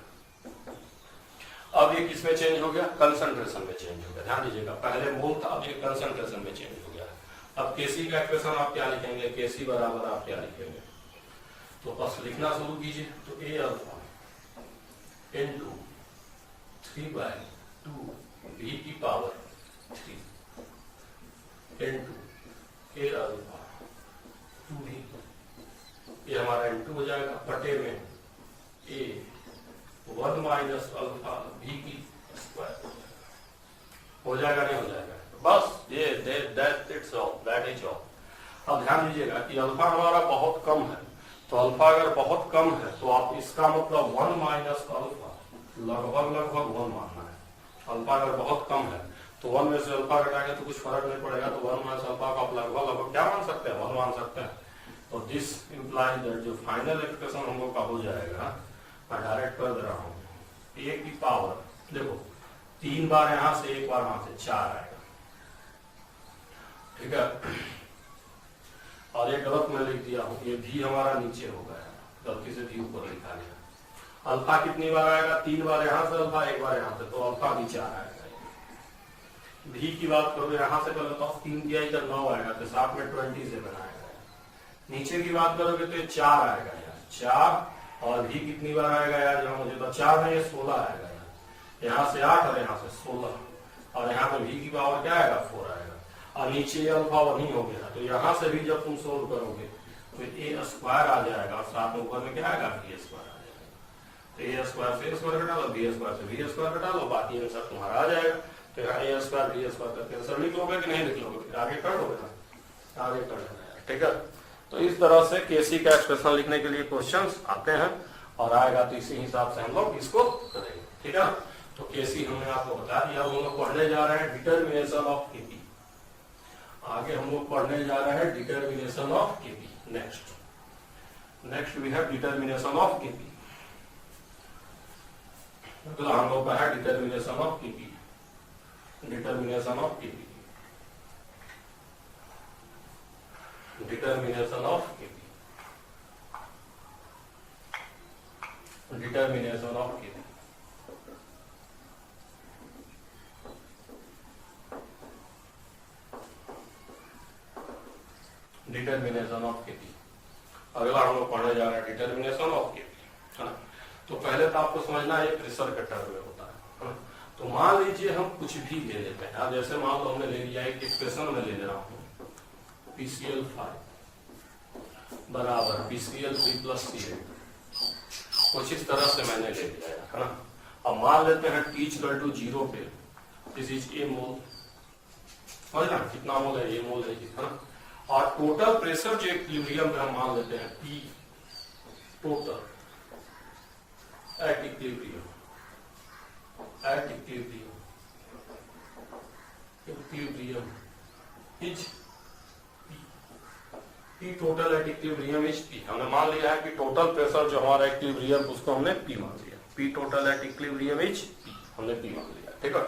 अब ये किसमें चेंज हो गया? कंसंट्रेशन में चेंज हो गया। ध्यान दीजिएगा, पहले मोल था, अब ये कंसंट्रेशन में चेंज हो गया। अब केसी का एक्सप्रेशन आप क्या लिखेंगे? केसी बराबर आप क्या लिखेंगे? तो बस लिखना शुरू कीजिए। तो A अल्फा इंटू 3/2 V की power 3 into A alpha 2V, ये हमारा इंटू हो जाएगा, बटे में A1 माइनस अल्फा V की स्क्वायर हो जाएगा, नहीं हो जाएगा? बस ये दैट इज ऑल। अब ध्यान दीजिएगा कि अल्फा हमारा बहुत कम है, तो अल्फा अगर बहुत कम है तो आप इसका मतलब 1 माइनस अल्फा लगभग 1 मानना है। अल्फा अगर बहुत कम है तो 1 में से अल्फा घटाएंगे तो कुछ फर्क नहीं पड़ेगा, तो 1 माइनस अल्फा का आप लगभग क्या मान सकते हैं? 1 मान सकते हैं। तो दिस इंप्लाइज दैट जो फाइनल एक्सप्रेशन हम लोग का हो जाएगा, मैं डायरेक्ट कर दे रहा हूँ, A की पावर देखो 3 बार यहां से 1 बार वहां से 4 आएगा। ठीक है, और ये गलत मैं लिख दिया हूं, ये भी हमारा नीचे हो गया, गलती से भी ऊपर लिखा गया। अल्फा कितनी बार आएगा? 3 बार यहां से अल्फा, 1 बार यहां से, तो अल्फा भी 4 आएगा। भी की बात करो, यहाँ से कर लेता हूँ 3 दिया इधर 9 आएगा तो साथ में 20 से बनाएगा। नीचे की बात करोगे तो ये 4 आएगा यार, 4 और भी कितनी बार आएगा यार, जहाँ मुझे तो 4 में ये 16 आएगा यार, यहाँ से 8 और यहाँ से 16 और यहाँ पे भी की पावर क्या आएगा 4 आएगा और नीचे अल्फा वही हो गया। तो यहाँ से भी जब तुम सोल्व करोगे तो ए स्क्वायर आ जाएगा और साथ में ऊपर में क्या आएगा बी स्क्वायर आ जाएगा। तो ए स्क्वायर से स्क्वायर घटा लो, बी स्क्वायर से बी स्क्वायर घटा लो, बाकी आंसर तुम्हारा आ जाएगा। तो यहाँ ए स्क्वायर बी स्क्वायर करके आंसर लिख लोगे कि नहीं लिख लोगे, फिर आगे कर लोगे ना, आगे कर लेना, ठीक है। तो इस तरह से केसी का एक्सप्रेशन लिखने के लिए क्वेश्चंस आते हैं और आएगा तो इसी हिसाब से हम लोग इसको करेंगे, ठीक है। तो केसी हमने आपको बता दिया। हम लोग पढ़ने जा रहे हैं डिटर्मिनेशन ऑफ केपी। आगे हम लोग पढ़ने जा रहे हैं determination of Kp. Next we have determination of Kp. तो हम लोग का है determination of Kp, determination of Kp, determination of Kp, determination of Kp. Determination of Kp. अगला हम लोग पढ़ने जा रहे हैं डिटर्मिनेशन ऑफ केपी, है ना। तो पहले तो आपको समझना है प्रेशर के टर्म में होता है। तो मान लीजिए हम कुछ भी ले लेते हैं, जैसे मान लो हमने ले लिया एक एक्सप्रेशन में ले ले रहा हूँ PCl5 बराबर PCl3 प्लस Cl, कुछ इस तरह से मैंने ले लिया है ना। अब मान लेते हैं T इक्वल टू 0 पे दिस इज ए मोल, समझ ना कितना मोल है, ये मोल है ना। और टोटल प्रेशर जो इक्विलिब्रियम पे हम मान लेते हैं P total at equilibrium, at equilibrium, equilibrium is P total at equilibrium is P। हमने मान लिया है कि टोटल प्रेशर जो हमारा इक्विलिब्रियम उसको हमने P मान लिया, P total at equilibrium is P हमने P मान लिया, ठीक है।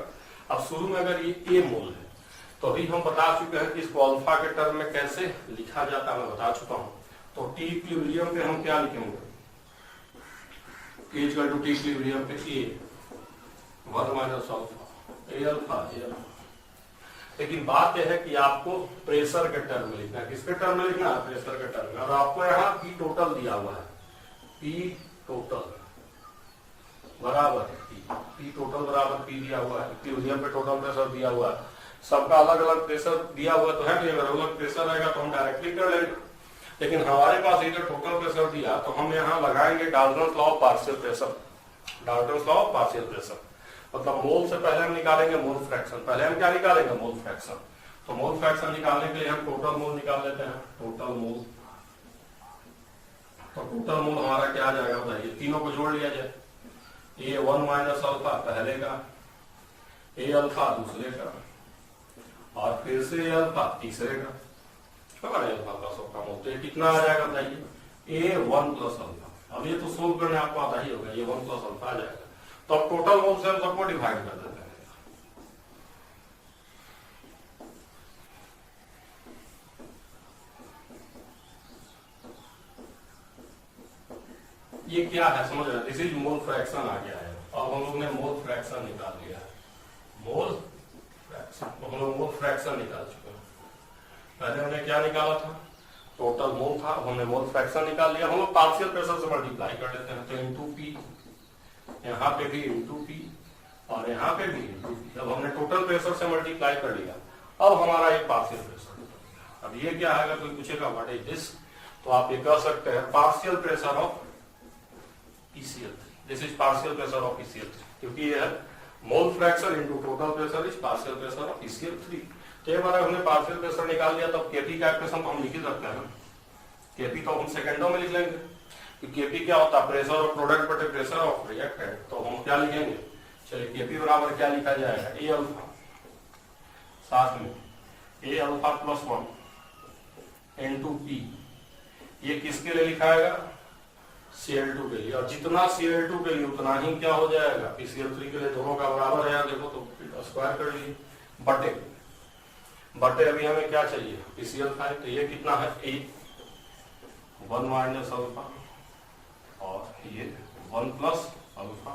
अब शुरू में अगर ये A मोल है तो अभी हम बता चुके हैं कि इसको अल्फा के टर्म में कैसे लिखा जाता है, मैं बता चुका हूं। तो टी इक्विलिब्रियम पे हम क्या लिखेंगे, K equal to T equilibrium पे A 1 minus alpha A alpha A alpha. लेकिन बात यह है कि आपको प्रेशर के टर्म में लिखना है। किसके टर्म में लिखना है, प्रेशर के टर्म में। और आपको यहाँ P टोटल दिया हुआ है, P टोटल बराबर P टोटल बराबर P दिया हुआ है, इक्विलिब्रियम पे टोटल प्रेशर दिया हुआ है। सबका अलग अलग प्रेशर दिया हुआ तो है नहीं, अगर अलग प्रेशर रहेगा तो हम डायरेक्टली कर लेंगे। लेकिन हमारे पास इधर टोटल प्रेशर दिया तो हम यहाँ लगाएंगे Dalton's law of partial pressure, Dalton's law of partial pressure. मतलब मोल से पहले हम निकालेंगे मोल फ्रैक्शन, पहले हम क्या निकालेंगे मोल फ्रैक्शन। तो मोल फ्रैक्शन निकालने के लिए हम टोटल मोल निकाल लेते हैं, टोटल मोल। तो टोटल मोल हमारा क्या आ जाएगा बताइए, तीनों को जोड़ लिया जाए, ए 1 माइनस अल्फा पहले का, ए अल्फा दूसरे का और फिर से ए अल्फा तीसरे का, अल्फा प्लस का मोल। तो ये कितना आ जाएगा बताइए, ए 1 प्लस अल्फा। अब ये तो सोल्व करने आपको आता ही होगा, ये 1 प्लस अल्फा आ जाएगा। तो अब टोटल मोल से हम सबको डिवाइड कर देते हैं। ये क्या है समझ रहे हैं, दिस इज मोल फ्रैक्शन आ गया है। अब हम लोग ने मोल फ्रैक्शन निकाल लिया, मोल फ्रैक्शन, हम लोग मोल फ्रैक्शन निकाल चुके हैं। पहले हमने क्या निकाला था, टोटल मोल था, अब हमने मोल फ्रैक्शन निकाल लिया। हम लोग पार्शियल प्रेशर से मल्टीप्लाई कर लेते हैं, तो इनटू P, यहाँ पे भी इनटू P और यहाँ पे भी इनटू P। अब हमने टोटल प्रेशर से मल्टीप्लाई कर लिया, अब हमारा एक पार्शियल प्रेशर। अब ये क्या है, अगर कोई पूछेगा व्हाट इज दिस, तो आप ये कह सकते हैं partial pressure of PCl3, this is partial pressure of PCl3, क्योंकि ये है mole fraction into total pressure is partial pressure of PCl3। तो एक बार हमने पार्शियल प्रेशर निकाल लिया, तब केपी का एक्सप्रेशन तो हम लिख ही सकते हैं। केपी तो हम सेकंडों में लिख लेंगे कि केपी क्या होता है, प्रेशर ऑफ प्रोडक्ट बटे प्रेशर ऑफ रिएक्टेंट। तो हम क्या लिखेंगे, चलिए केपी बराबर क्या लिखा जाएगा, ए अल्फा, साथ में ए अल्फा प्लस 1 इनटू P। ये किसके लिए लिखाएगा, Cl2 के लिए। और जितना Cl2 के लिए उतना ही क्या हो जाएगा, PCl3 के लिए। दोनों का बराबर है, देखो तो स्क्वायर कर लीजिए, बटे बटे अभी हमें क्या चाहिए, PCl5। तो ये कितना है, 1 माइनस अल्फा और ये 1 प्लस अल्फा।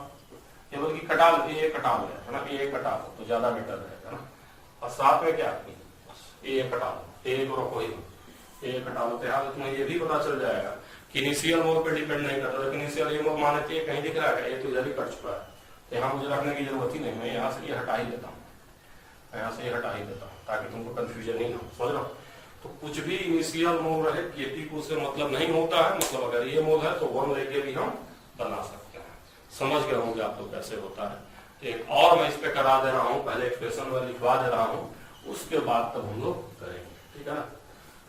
ये बल्कि कटा ये कटा गया है ना, ये कटा तो ज्यादा बेटर रहेगा ना। और साथ में क्या ए हटा लो, ए को रखो, ए हटा लो, तो तुम्हें ये भी पता चल जाएगा कि इनिशियल मोल पे डिपेंड नहीं करता। लेकिन इनिशियल ये मोल माने थे कहीं दिख रहा है, ये तो इधर ही कट चुका है, तो यहाँ मुझे रखने की जरूरत ही नहीं, मैं यहाँ से ये हटा ही देता हूँ, यहाँ से ये हटा ही देता हूँ ताकि तुमको कंफ्यूजन नहीं हो। समझ रहा हूँ? तो कुछ भी इनिशियल मोल रहे केपी को उससे मतलब नहीं होता है, मतलब अगर ये मोल है तो 1 लेके भी हम बना सकते हैं। समझ गए होंगे आप लोग कैसे होता है। एक और मैं इस पे करा दे रहा हूँ, पहले एक्सप्रेशन में लिखवा दे रहा हूँ, उसके बाद तब हम लोग करेंगे, ठीक है ना।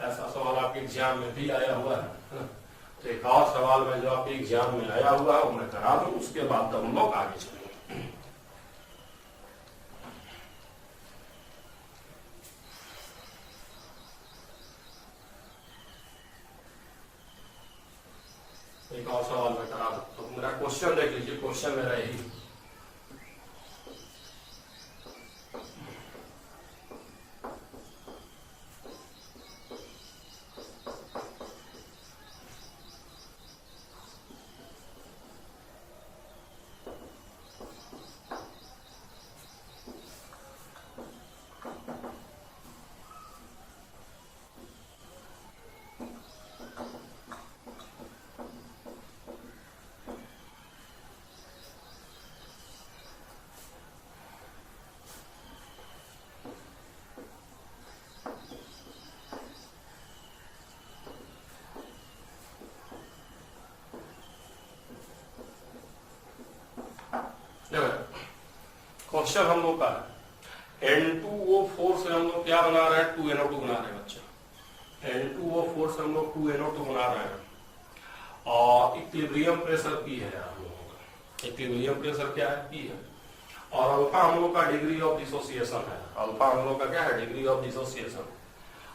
ऐसा सवाल आपके एग्जाम में भी आया हुआ है ना। तो एक और सवाल में जो आपके एग्जाम में आया हुआ है वो मैं करा दूं, उसके बाद तब हम लोग आगे चलेंगे। एक और सवाल मैं करा दूं, तो मेरा क्वेश्चन देख लीजिए, क्वेश्चन मेरा यही क्वेश्चन हम लोग का है N2O4 से हम लोग क्या बना रहे हैं, 2NO2 बना रहे हैं बच्चा। N2O4 से हम लोग 2NO2 बना रहे हैं और इक्विलिब्रियम प्रेशर P है हम लोगों का। इक्विलिब्रियम प्रेशर क्या है, P है। और अल्फा हम लोग का डिग्री ऑफ डिसोसिएशन है। अल्फा हम लोग का क्या है, डिग्री ऑफ डिसोसिएशन।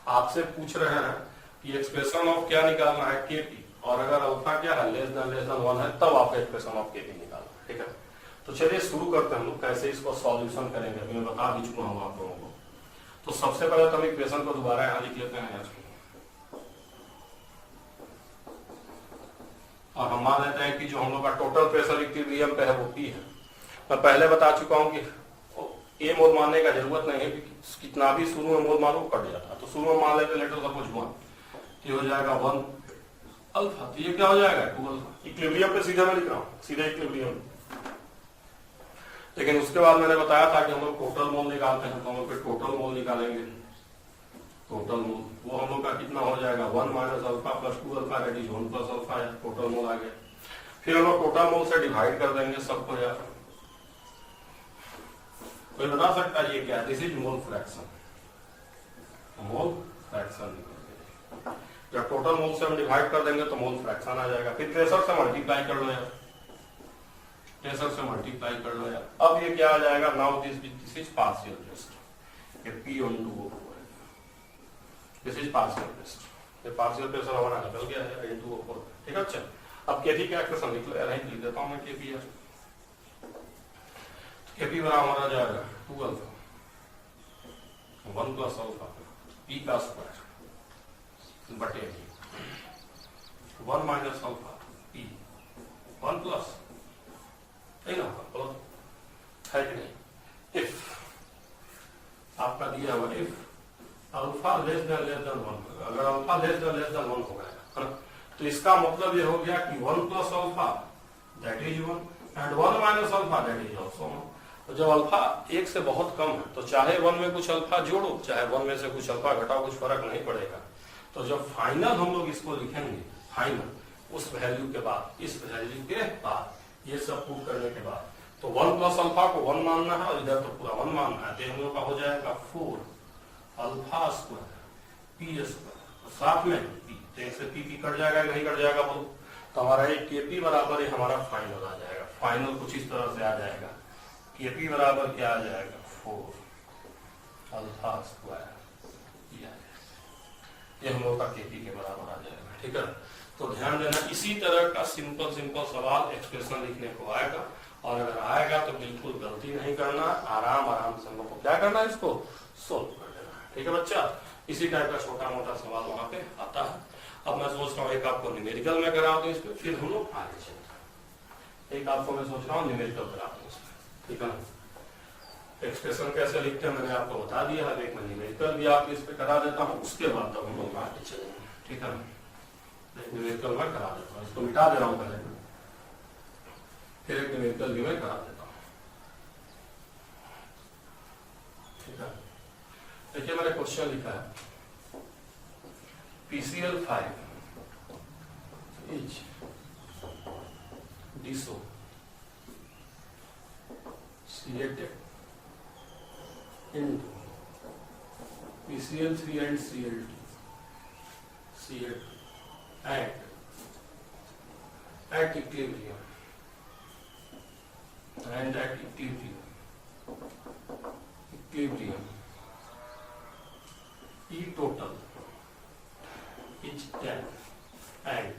आपसे पूछ रहे हैं कि एक्सप्रेशन ऑफ क्या निकालना है, Kp, और अगर अल्फा क्या है लेस देन 1 है तब आपका एक्सप्रेशन ऑफ Kp निकालना है, ठीक है। तो चलिए शुरू करते हैं हम लोग कैसे इसको सॉल्यूशन करेंगे। अभी मैं बता भी चुका हूँ आप लोगों को। तो सबसे पहले तो हम इक्वेशन को दोबारा यहाँ लिख लेते हैं और हम मान लेते हैं कि जो हम लोग का टोटल प्रेशर इक्विलिब्रियम पे है वो P है। मैं पहले बता चुका हूँ कि ए मोल मानने का जरूरत नहीं है, कितना भी शुरू में मोल मानो कट जाता है। तो शुरू में मान लेते लेटर सपोज 1, ये हो जाएगा 1 अल्फा, तो ये क्या हो जाएगा 2 अल्फा। इक्विलिब्रियम पे सीधा मैं लिख रहा हूँ, सीधा इक्विलिब्रियम। लेकिन उसके बाद मैंने बताया था कि हम लोग टोटल मोल निकालते हैं, तो हम लोग फिर टोटल मोल निकालेंगे। टोटल मोल वो हम लोग का कितना हो जाएगा 1 minus alpha plus 2 alpha that is 1 plus alpha है, टोटल मोल आ गया। फिर हम लोग टोटल मोल से डिवाइड कर देंगे सबको यार। कोई बता सकता है ये क्या है, this is mole fraction. Mole fraction जब टोटल मोल से हम डिवाइड कर देंगे तो मोल फ्रैक्शन आ जाएगा। फिर प्रेशर से मल्टीप्लाई कर लो यार, प्रेशर से मल्टीप्लाई कर लो यार। अब ये क्या आ जाएगा, now this is partial pressure, ये P on 2O4 है, दिस इज पार्शियल प्रेशर। ये पार्शियल प्रेशर हमारा निकल गया है N2O4, ठीक है। अच्छा अब Kp का एक्सप्रेशन लिख लो यार, लिख देता हूं मैं Kp यार। Kp बराबर हमारा जाएगा 2 अल्फा 1 प्लस अल्फा P का स्क्वायर बटे 1 माइनस अल्फा P 1 प्लस है कि नहीं। इफ आपका दिया हुआ इफ अल्फा लेस देन 1, अगर अल्फा लेस देन 1 हो गया तो इसका मतलब ये हो गया कि 1 plus alpha that is 1 and 1 minus alpha that is also 1। तो जब अल्फा 1 से बहुत कम है तो चाहे 1 में कुछ अल्फा जोड़ो चाहे 1 में से कुछ अल्फा घटाओ, कुछ फर्क नहीं पड़ेगा। तो जब फाइनल हम लोग इसको लिखेंगे, फाइनल उस वैल्यू के बाद, इस वैल्यू के बाद, ये सब प्रूव करने के बाद, तो 1 प्लस अल्फा को 1 मानना है और इधर तो पूरा 1 मानना है। तो हम लोग का हो जाएगा 4 अल्फा स्क्वायर P स्क्वायर, साथ में P, तो इससे P कट जाएगा नहीं कट जाएगा बोलो। तो हमारा ये Kp बराबर हमारा फाइनल आ जाएगा। फाइनल कुछ इस तरह से आ जाएगा, Kp बराबर क्या आ जाएगा 4 अल्फा स्क्वायर, ये हम लोग का Kp के बराबर आ जाएगा, ठीक है। तो ध्यान देना इसी तरह का सिंपल सवाल एक्सप्रेशन लिखने को आएगा, और अगर आएगा तो बिल्कुल गलती नहीं करना, आराम से हम लोग को क्या करना है, इसको सोल्व कर देना है, ठीक है बच्चा। इसी टाइप का छोटा मोटा सवाल वहां पे आता है। अब मैं सोच रहा हूँ एक आपको न्यूमेरिकल में करा दूं इस पे, फिर हम लोग आगे चलते हैं। एक आपको मैं सोच रहा हूँ न्यूमेरिकल करा दूं इसमें, ठीक है ना। एक्सप्रेशन कैसे लिखते हैं मैंने आपको बता दिया है, एक न्यूमेरिकल भी आप इस पे करा देता हूँ, उसके बाद तब हम लोग आगे चलेंगे, ठीक है। न्यूमेरिकल मैं करा देता हूँ, इसको मिटा दे रहा हूँ पहले, फिर एक न्यूमेरिकल भी मैं करा देता हूँ, ठीक है। देखिए मैंने क्वेश्चन लिखा है PCl5 is dissociated into PCl3 and Cl2 at equilibrium E total is 10 and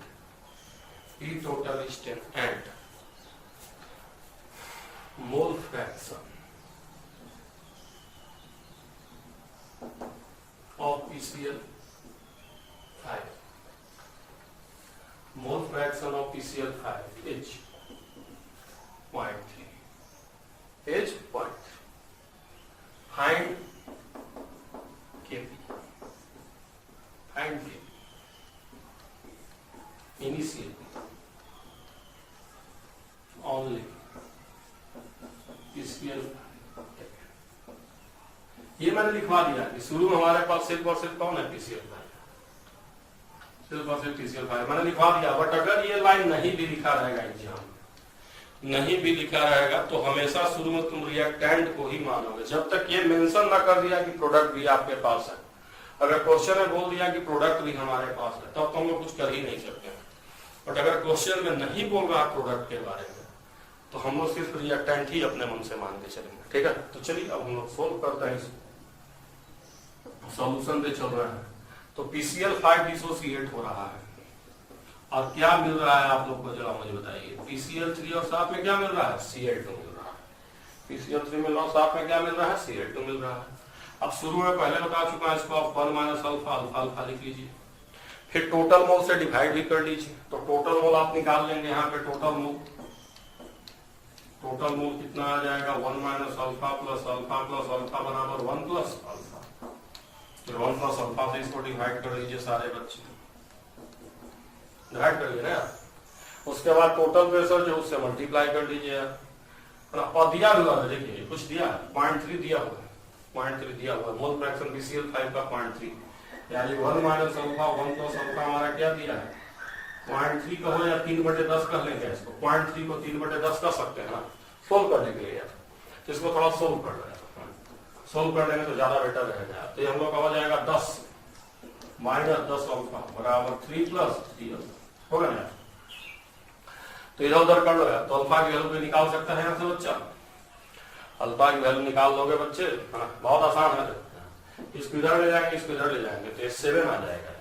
E total is 10 and mole fraction of PCl5 mole fraction of PCl5 is 0.3 is 0.3. Find Kp. Find Kp. Initially only PCl. ये मैंने लिखवा दिया कि शुरू में हमारे पास सिर्फ और सिर्फ कौन है PCl5, सिर्फ और सिर्फ PCl5 मैंने लिखवा दिया। बट अगर ये लाइन नहीं भी लिखा रहेगा एग्जाम, नहीं भी लिखा रहेगा तो हमेशा शुरू में तुम रिएक्टेंट को ही मानोगे, जब तक ये मेंशन ना कर दिया कि प्रोडक्ट भी आपके पास है। अगर क्वेश्चन में बोल दिया कि प्रोडक्ट भी हमारे पास है, तब तो हम लोग कुछ कर ही नहीं सकते। बट अगर क्वेश्चन में नहीं बोल रहा प्रोडक्ट के बारे में, तो हम लोग सिर्फ रिएक्टेंट ही अपने मन से मान के चलेंगे, ठीक है। तो चलिए अब हम लोग सोल्व करते हैं, सॉल्यूशन पे चल रहा है। तो PCl5 डिसोसिएट हो रहा है और क्या मिल रहा है आप लोग को, जरा मुझे बताइए। PCl3 और साथ में क्या मिल रहा है, Cl2 मिल रहा है। PCl3 मिल रहा है, साथ में क्या मिल रहा है, Cl2 मिल रहा है। अब शुरू में पहले बता चुका है, इसको आप 1 माइनस अल्फा अल्फा अल्फा लिख लीजिए, फिर टोटल मोल से डिवाइड भी कर लीजिए। तो टोटल मोल आप निकाल लेंगे, यहाँ पे टोटल मोल कितना आ जाएगा, 1 माइनस अल्फा प्लस अल्फा बराबर 1 प्लस अल्फा। फिर 1 प्लस अल्फा से इसको डिवाइड कर लीजिए, सारे बच्चे डिवाइड करिए ना। उसके बाद टोटल प्रेशर जो उससे मल्टीप्लाई कर लीजिए और दिया हुआ है, देखिए कुछ दिया है, 0.3 दिया हुआ है, 0.3 दिया हुआ है। मोल फ्रैक्शन PCl5 का 0.3, यानी 1 माइनस अल्फा 1 प्लस अल्फा हमारा क्या दिया है, 0.3 कहो या 3/10 कर लेंगे इसको। 0.3 को 3/10 कर सकते हैं ना सोल्व करने के लिए। इसको थोड़ा सोल्व कर लेंगे, सोल्व कर लेंगे तो ज्यादा बेटर रहेगा। तो हम लोग का हो जाएगा 10 माइनस 10 अल्फा बराबर 3 प्लस 3 होगा ना। तो इधर उधर कर लो यार, तो अल्फा की वैल्यू भी निकाल सकते हैं यहाँ से बच्चा, अल्फा की वैल्यू निकाल लोगे बच्चे, बहुत आसान है। इसको इधर ले जाएंगे, इसको इधर ले जाएंगे, तो 7 आ जाएगा,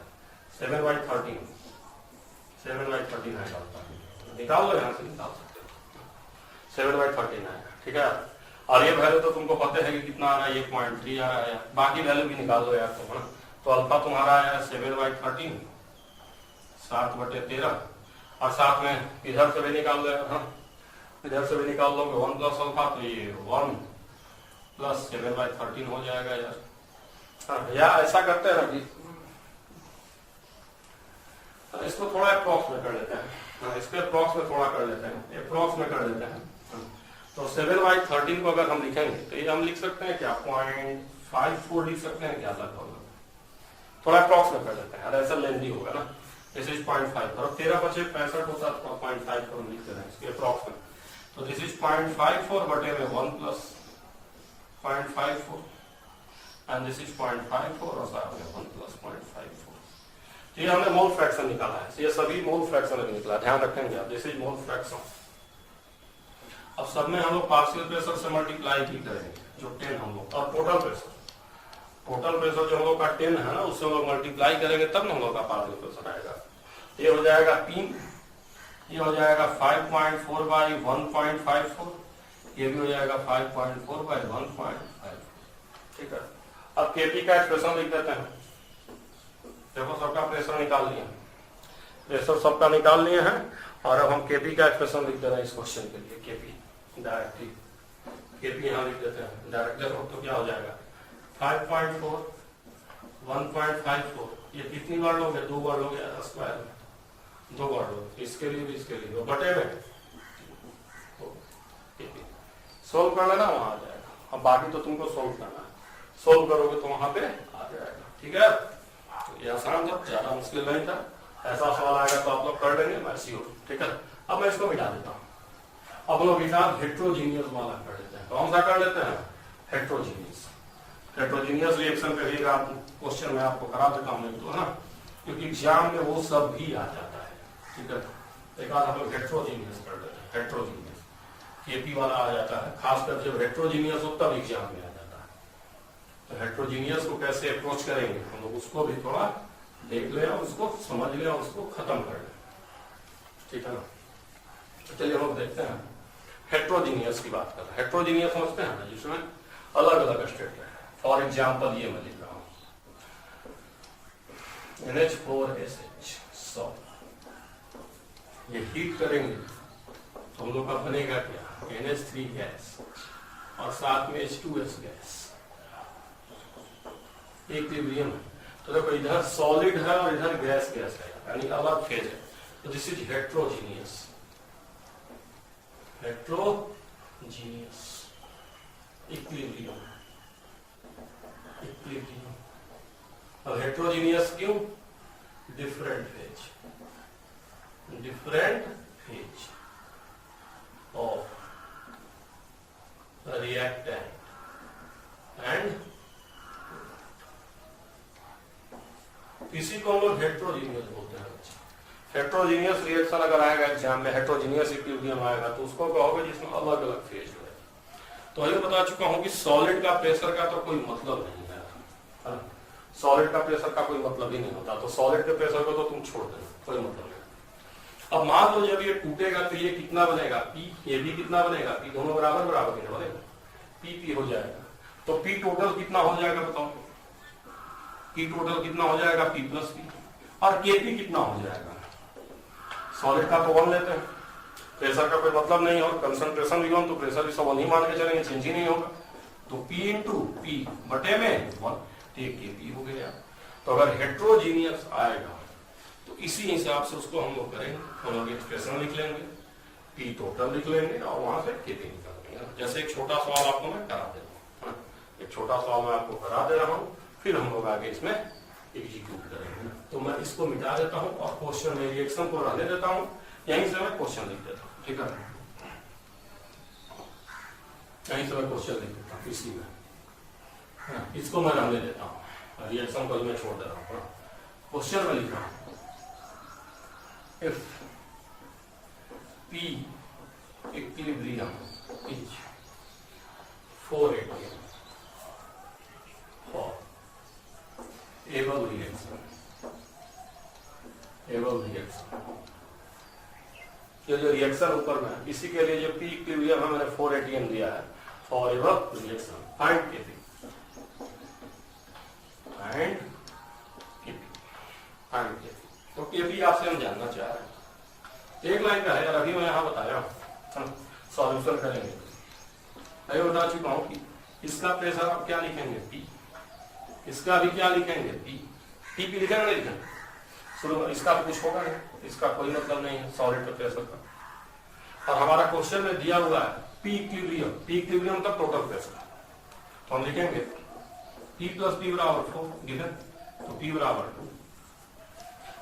7/13 है अल्फा, निकाल लो यहाँ से, निकाल सकते हो 7/13 है, ठीक है। और ये वैल्यू तो तुमको पता है कि कितना आ रहा है, 1.3 आ रहा है, बाकी वैल्यू भी निकाल लो यार तुम, है ना। तो अल्फा तुम्हारा आया 7/13 7/13 और साथ में इधर से भी निकाल लो यार, हाँ इधर से भी निकाल लोगे 1 प्लस अल्फा, तो ये 1 प्लस 7/13 हो जाएगा यार। हाँ या ऐसा करते हैं ना कि इसको थोड़ा अप्रॉक्स में कर लेते हैं, इसको अप्रॉक्स में थोड़ा कर लेते हैं, अप्रॉक्स में कर लेते हैं। तो 7/13 को अगर हम लिखेंगे तो ये हम लिख सकते हैं क्या, 0.54 लिख सकते हैं क्या, लगभग थोड़ा अप्रॉक्स में कर लेते हैं, ऐसा लेंदी होगा ना। दिस इज 0.5 और 13 बचे 65 होता है, 0.5 को हम लिखते हैं इसके अप्रॉक्स में। तो दिस इज 0.54 बटे में 1 प्लस 0.54 एंड दिस इज 0.54 और साथ में 1 प्लस 0.54। तो ये हमने मोल फ्रैक्शन निकाला है, ये सभी मोल फ्रैक्शन निकला, ध्यान रखेंगे आप। This is mole fraction. अब सब में हम लोग पार्शियल प्रेशर से मल्टीप्लाई ही करेंगे, जो 10 हम लोग, और टोटल प्रेशर जो हम लोग का 10 है ना, उससे हम लोग मल्टीप्लाई करेंगे तब ना हम लोग का पार्शियल प्रेशर आएगा। ये हो जाएगा 3, ये हो जाएगा 5.4/1.54, ये भी हो जाएगा 5.4/1.54, ठीक है। अब केपी का एक्सप्रेशन लिख देते हैं। देखो सबका प्रेशर निकाल लिया, प्रेशर सबका निकाल लिए हैं, और अब हम केपी का एक्सप्रेशन लिख दे रहे हैं इस क्वेश्चन के लिए। केपी डायरेक्टली केपी यहाँ लिख देते हैं डायरेक्ट देखो तो क्या हो जाएगा 5.4 1.54 ये कितनी बार लोगे 2 बार लोगे स्क्वायर में 2 बार लोगे इसके लिए भी इसके लिए तो बटे में सोल्व कर लेना वहां आ जाएगा। अब बाकी तो तुमको सोल्व करना है, सोल्व करोगे तो वहां पे आ जाएगा। ठीक है तो ये आसान था, ज्यादा मुश्किल नहीं था। ऐसा सवाल आएगा तो आप लोग कर लेंगे मैं श्योर। ठीक है अब मैं इसको मिटा देता हूँ। अब लोग हिसाब हेट्रोजीनियस वाला कर लेते हैं। कौन सा कर लेते हैं हेट्रोजीनियस। हेट्रोजीनियस रिएक्शन करिएगा आप क्वेश्चन में आपको करा देता हूँ तो है ना, क्योंकि एग्जाम में वो सब भी आ जाता है। ठीक है एक बार हम लोग हेट्रोजीनियस कर लेते हैं। हेट्रोजीनियस केपी वाला आ जाता है, खासकर जब हेट्रोजीनियस हो तब एग्जाम में आ जाता है। तो हेट्रोजीनियस को कैसे अप्रोच करेंगे हम लोग उसको भी थोड़ा देख ले और उसको समझ ले और उसको खत्म कर ले। ठीक है ना तो चलिए हम लोग देखते हैं हेट्रोजीनियस की बात कर रहे हैं। हेट्रोजीनियस समझते हैं जिसमें अलग अलग स्टेट है। फॉर एग्जाम्पल ये मैं लिख रहा हूं NH4SH सॉल्ट, ये हीट करेंगे तो हम लोग का बनेगा क्या NH3 गैस और साथ में H2S गैस। इक्विलिब्रियम है तो देखो इधर सॉलिड है और इधर गैस गैस है यानी अलग फेज है। तो this is heterogeneous. Heterogeneous equilibrium. Equilibrium अब हेट्रोजीनियस क्यों different phase of a reactant and इसी को हम लोग हेट्रोजीनियस बोलते हैं। हेट्रोजीनियस रिएक्शन अगर आएगा एग्जाम में, हेट्रोजीनियस इक्विलिब्रियम आएगा तो उसको कहोगे जिसमें अलग अलग फेज हो। तो ये बता चुका हूं कि सॉलिड का प्रेशर का तो कोई मतलब नहीं है। सॉलिड का प्रेशर का कोई मतलब ही नहीं होता। तो सॉलिड के प्रेशर को तो तुम छोड़ देना, कोई मतलब नहीं। अब मान लो जब ये टूटेगा तो ये कितना बनेगा पी, ये भी कितना बनेगा पी, दोनों बराबर बराबर कितना बनेगा पी हो जाएगा। तो पी टोटल कितना हो जाएगा बताओ, पी टोटल कितना हो जाएगा पी प्लस पी। और केपी कितना हो जाएगा, सॉलिड का तो 1 लेते हैं, प्रेशर का कोई मतलब नहीं और कंसंट्रेशन भी 1 तो प्रेशर भी सब 1 ही मान के चलेंगे, चेंज ही नहीं होगा। तो पी इंटू पी बटे में 1 केपी हो गया। तो अगर हेट्रोजीनियस आएगा तो इसी हिसाब से उसको हम लोग करेंगे, हम लोग एक्सप्रेशन लिख लेंगे, पी टोटल लिख लेंगे और वहां से केपी निकाल लेंगे। जैसे एक छोटा सवाल आपको मैं करा दे रहा हूँ, एक छोटा सवाल मैं आपको करा दे रहा हूँ, फिर हम लोग आगे इसमें एग्जीक्यूट करेंगे। तो मैं इसको मिटा देता हूँ और क्वेश्चन में रिएक्शन को रहने देता हूँ, यहीं से मैं क्वेश्चन लिख देता हूँ। ठीक है यहीं से मैं क्वेश्चन लिख देता हूँ इसी में, इसको मैं रहने देता हूँ, रिएक्शन को मैं छोड़ दे रहा हूँ। क्वेश्चन में लिख रहा हूँ if P equilibrium is 4 atm for above reaction, ये जो रिएक्शन ऊपर में इसी के लिए जो P equilibrium है मैंने 4 atm दिया है for above reaction, find Kp and Kp। तो केपी आपसे हम जानना चाह रहे हैं, एक लाइन का है यार, अभी मैं यहाँ बताया सॉल्यूशन करेंगे। अभी बता चुका हूँ कि इसका प्रेशर आप क्या लिखेंगे पी, इसका भी क्या लिखेंगे पी, टीपी लिखेंगे नहीं लिखेंगे शुरू में, इसका तो कुछ होगा नहीं, इसका कोई मतलब नहीं है सॉलिड के प्रेशर का। और हमारा क्वेश्चन में दिया हुआ है पी इक्विलिब्रियम तक टोटल प्रेशर, तो हम लिखेंगे पी प्लस पी बराबर 4 गिवन, तो पी बराबर 2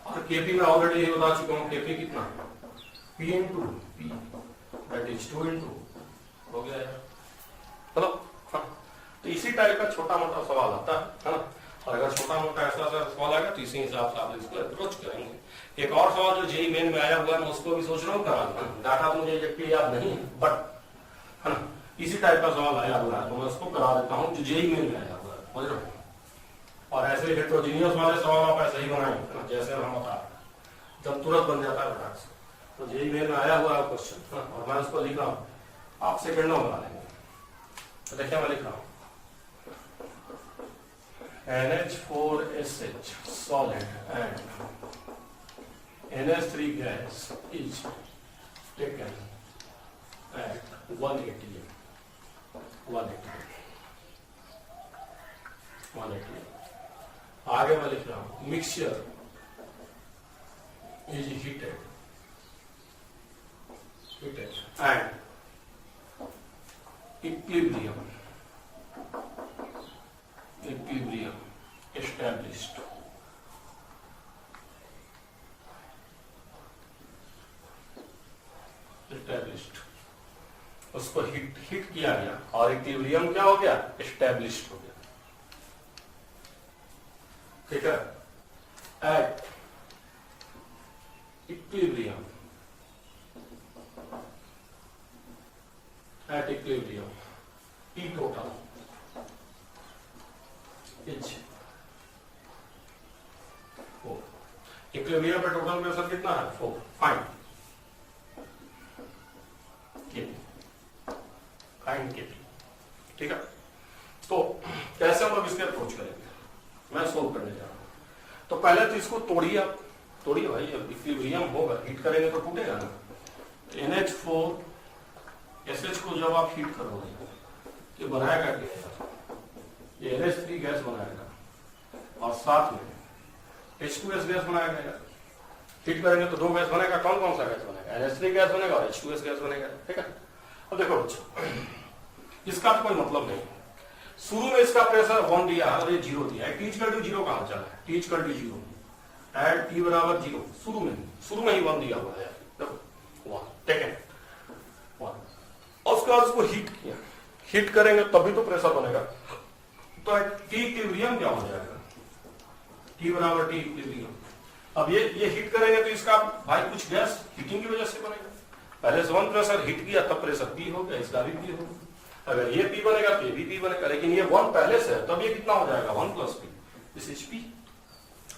और केपी में ऑलरेडी ये बता चुका हूं केपी कितना P into P that is 2 into हो गया यार। चलो तो इसी टाइप का छोटा मोटा सवाल आता है ना, और अगर छोटा मोटा ऐसा सवाल आएगा तो इसी हिसाब से आप इसको अप्रोच करेंगे। एक और सवाल जो जेई मेन में आया हुआ है मैं उसको भी सोच रहा हूँ कराना, डाटा तो मुझे एग्जैक्टली याद नहीं है बट है ना इसी टाइप का सवाल आया हुआ है तो मैं उसको करा देता हूँ जो जेई मेन में आया हुआ है, समझ रहे हो। और ऐसे हेट्रोजीनियस वाले सवाल आप ऐसे ही बनाएंगे जैसे हम बता रहे हैं, जब तुरंत बन जाता है फटाक से। तो जेई मेन में आया हुआ है क्वेश्चन और मैं उसको लिख रहा हूँ, आप सेकंड में बना लेंगे। तो देखिए मैं लिख रहा हूँ NH4SH solid and NH3 gas is taken at 1 atm 180। आगे मैं लिख रहा हूं mixture is heated and equilibrium established. उसको हिट किया गया और इक्विलिब्रियम क्या हो गया? एस्टैब्लिश्ड हो गया। ठीक है, at equilibrium P total is 4। Equilibrium पे टोटल प्रेशर कितना है? 4। Fine KP. ठीक है, तो कैसे हम लोग इसके अप्रोच करेंगे, मैं सोल्व करने जा रहा हूं। तो पहले तो इसको तोड़िए भाई, इक्विलिब्रियम होगा, हीट करेंगे तो टूटेगा ना। NH4 SH को जब आप हीट करोगे तो बनाएगा क्या? ये NH3 गैस बनाएगा और साथ में H2S गैस बनाएगा। हीट करेंगे तो 2 गैस बनेगा। कौन कौन सा गैस बनेगा? NH3 गैस बनेगा और H2S गैस बनेगा। ठीक है, अब देखो बच्चों, इसका तो कोई मतलब नहीं। शुरू में इसका प्रेशर 1 दिया और ये 0 दिया है। T इक्वल टू 0 कहां चला है? T equal to 0 at T बराबर 0। शुरू में ही 1 दिया हुआ है। देखो 1 टेकन 1 और उसके बाद उसको हीट करेंगे तभी तो प्रेशर बनेगा। तो T इक्विलिब्रियम क्या हो जाएगा? T बराबर T इक्विलिब्रियम। अब ये हिट करेंगे तो इसका भाई कुछ गैस हीटिंग की वजह से बनेगा। पहले से 1 प्रेशर हिट किया तब प्रेशर P हो गया, इसका भी P हो गया। अगर ये P बनेगा तो ये भी P बनेगा, लेकिन ये 1 पहले से है तब ये कितना हो जाएगा? 1 plus P, this is P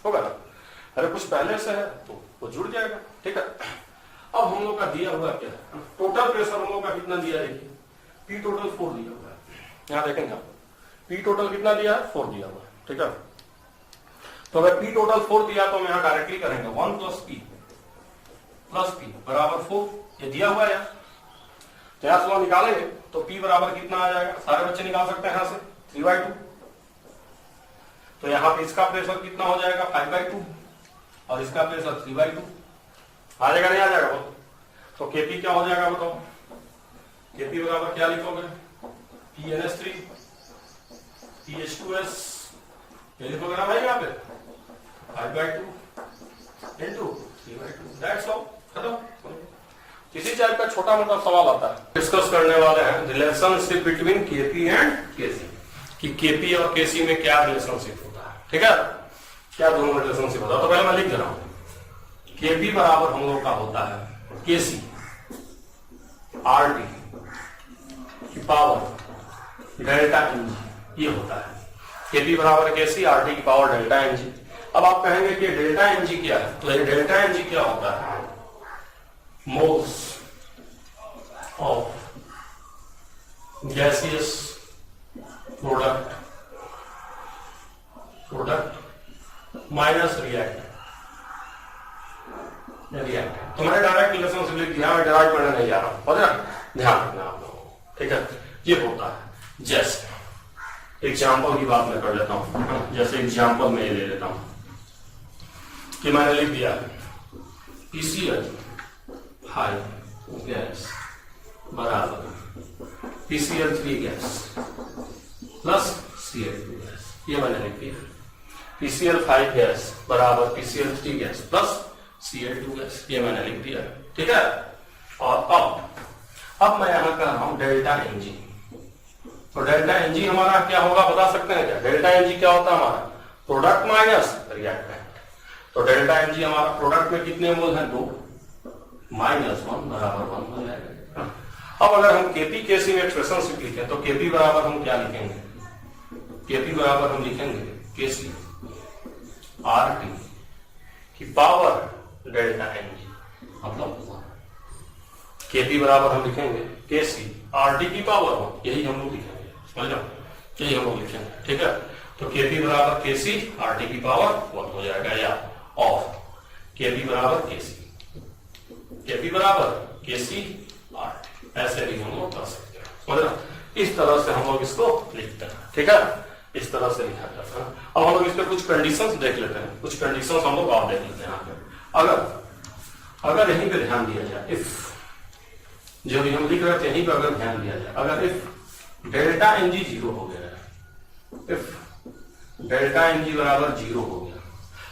होगा ना। अरे कुछ पहले से है तो वो जुड़ जाएगा। ठीक है, अब हम लोग का दिया हुआ क्या है? टोटल प्रेशर हम लोग का कितना दिया है? P टोटल 4 दिया हुआ है। यहां देखेंगे आप, P टोटल कितना दिया है? 4 दिया हुआ है। ठीक है, तो अगर P टोटल 4 दिया तो हम यहां डायरेक्टली करेंगे 1 प्लस P बराबर 4। ये दिया हुआ है यार, तो यहां से निकालेंगे तो P बराबर कितना आ जाएगा? सारे बच्चे निकाल सकते हैं यहां से 3/2। तो यहां पे इसका प्रेशर कितना हो जाएगा? 5/2 और इसका प्रेशर 3/2। आ जाएगा नहीं आ जाएगा? तो Kp क्या हो जाएगा बताओ? Kp बराबर क्या लिखोगे? PNH3 PH2S ये लिखोगे ना भाई, यहाँ पे 5/2 into 3/2। दैट्स ऑल, खत्म। किसी टाइप का छोटा मोटा सवाल आता है, डिस्कस करने वाले हैं relationship between Kp and Kc, कि Kp और Kc में क्या रिलेशनशिप होता है। ठीक है, क्या दोनों में रिलेशनशिप होता है? तो पहले मैं लिख दे रहा हूं, Kp बराबर हम लोग का होता है Kc RT की पावर डेल्टा Ng, ये होता है Kp बराबर Kc RT की पावर डेल्टा Ng। अब आप कहेंगे कि डेल्टा Ng क्या है? तो ये डेल्टा Ng क्या होता है? Moles of gaseous product minus reactant. तो मैंने डायरेक्ट रिलेशनशिप लिख दिया, मैं डायरेक्ट पढ़ने नहीं जा रहा हूं, ध्यान रखना आप लोगों। ठीक है, ये होता है। जैसे एग्जाम्पल की बात मैं कर लेता हूं, जैसे एग्जाम्पल में ये ले लेता हूं कि मैंने लिख दिया PCl हाई गैस बराबर PCl3 gas plus Cl2 gas, ये मैंने लिख दिया। PCl5 गैस बराबर PCl3 gas plus Cl2 gas, ये मैंने लिख दिया। ठीक है, और अब मैं यहां कर रहा हूं डेल्टा Ng। तो डेल्टा Ng हमारा क्या होगा बता सकते हैं क्या? डेल्टा Ng क्या होता है हमारा? Product minus reactant. तो डेल्टा Ng हमारा प्रोडक्ट में कितने मोल हैं? 2 माइनस 1 बराबर 1 हो जाएगा। अब अगर हम Kp Kc में रिलेशनशिप लिखें तो Kp बराबर हम क्या लिखेंगे? Kp बराबर हम लिखेंगे Kc RT की पावर डेल्टा Ng, मतलब Kp बराबर हम लिखेंगे Kc RT की पावर 1, यही हम लोग लिखेंगे, समझ लो, यही हम लोग लिखेंगे। ठीक है, तो Kp बराबर Kc RT की पावर 1 हो जाएगा, या और Kp बराबर Kc बराबर Kc RT, ऐसे भी हम लोग कर सकते हैं, समझ लो। इस तरह से हम लोग इसको लिखते हैं, ठीक है, इस तरह से लिखा जाता है। अब हम लोग इस पे कुछ कंडीशंस देख लेते हैं, कुछ कंडीशंस हम लोग और देख लेते हैं यहाँ पे। अगर यहीं पे ध्यान दिया जाए, इफ जो भी हम लिख रहे थे यहीं पे अगर ध्यान दिया जाए, अगर इफ डेल्टा एन जी 0 हो गया है, इफ डेल्टा एन जी बराबर 0 हो गया,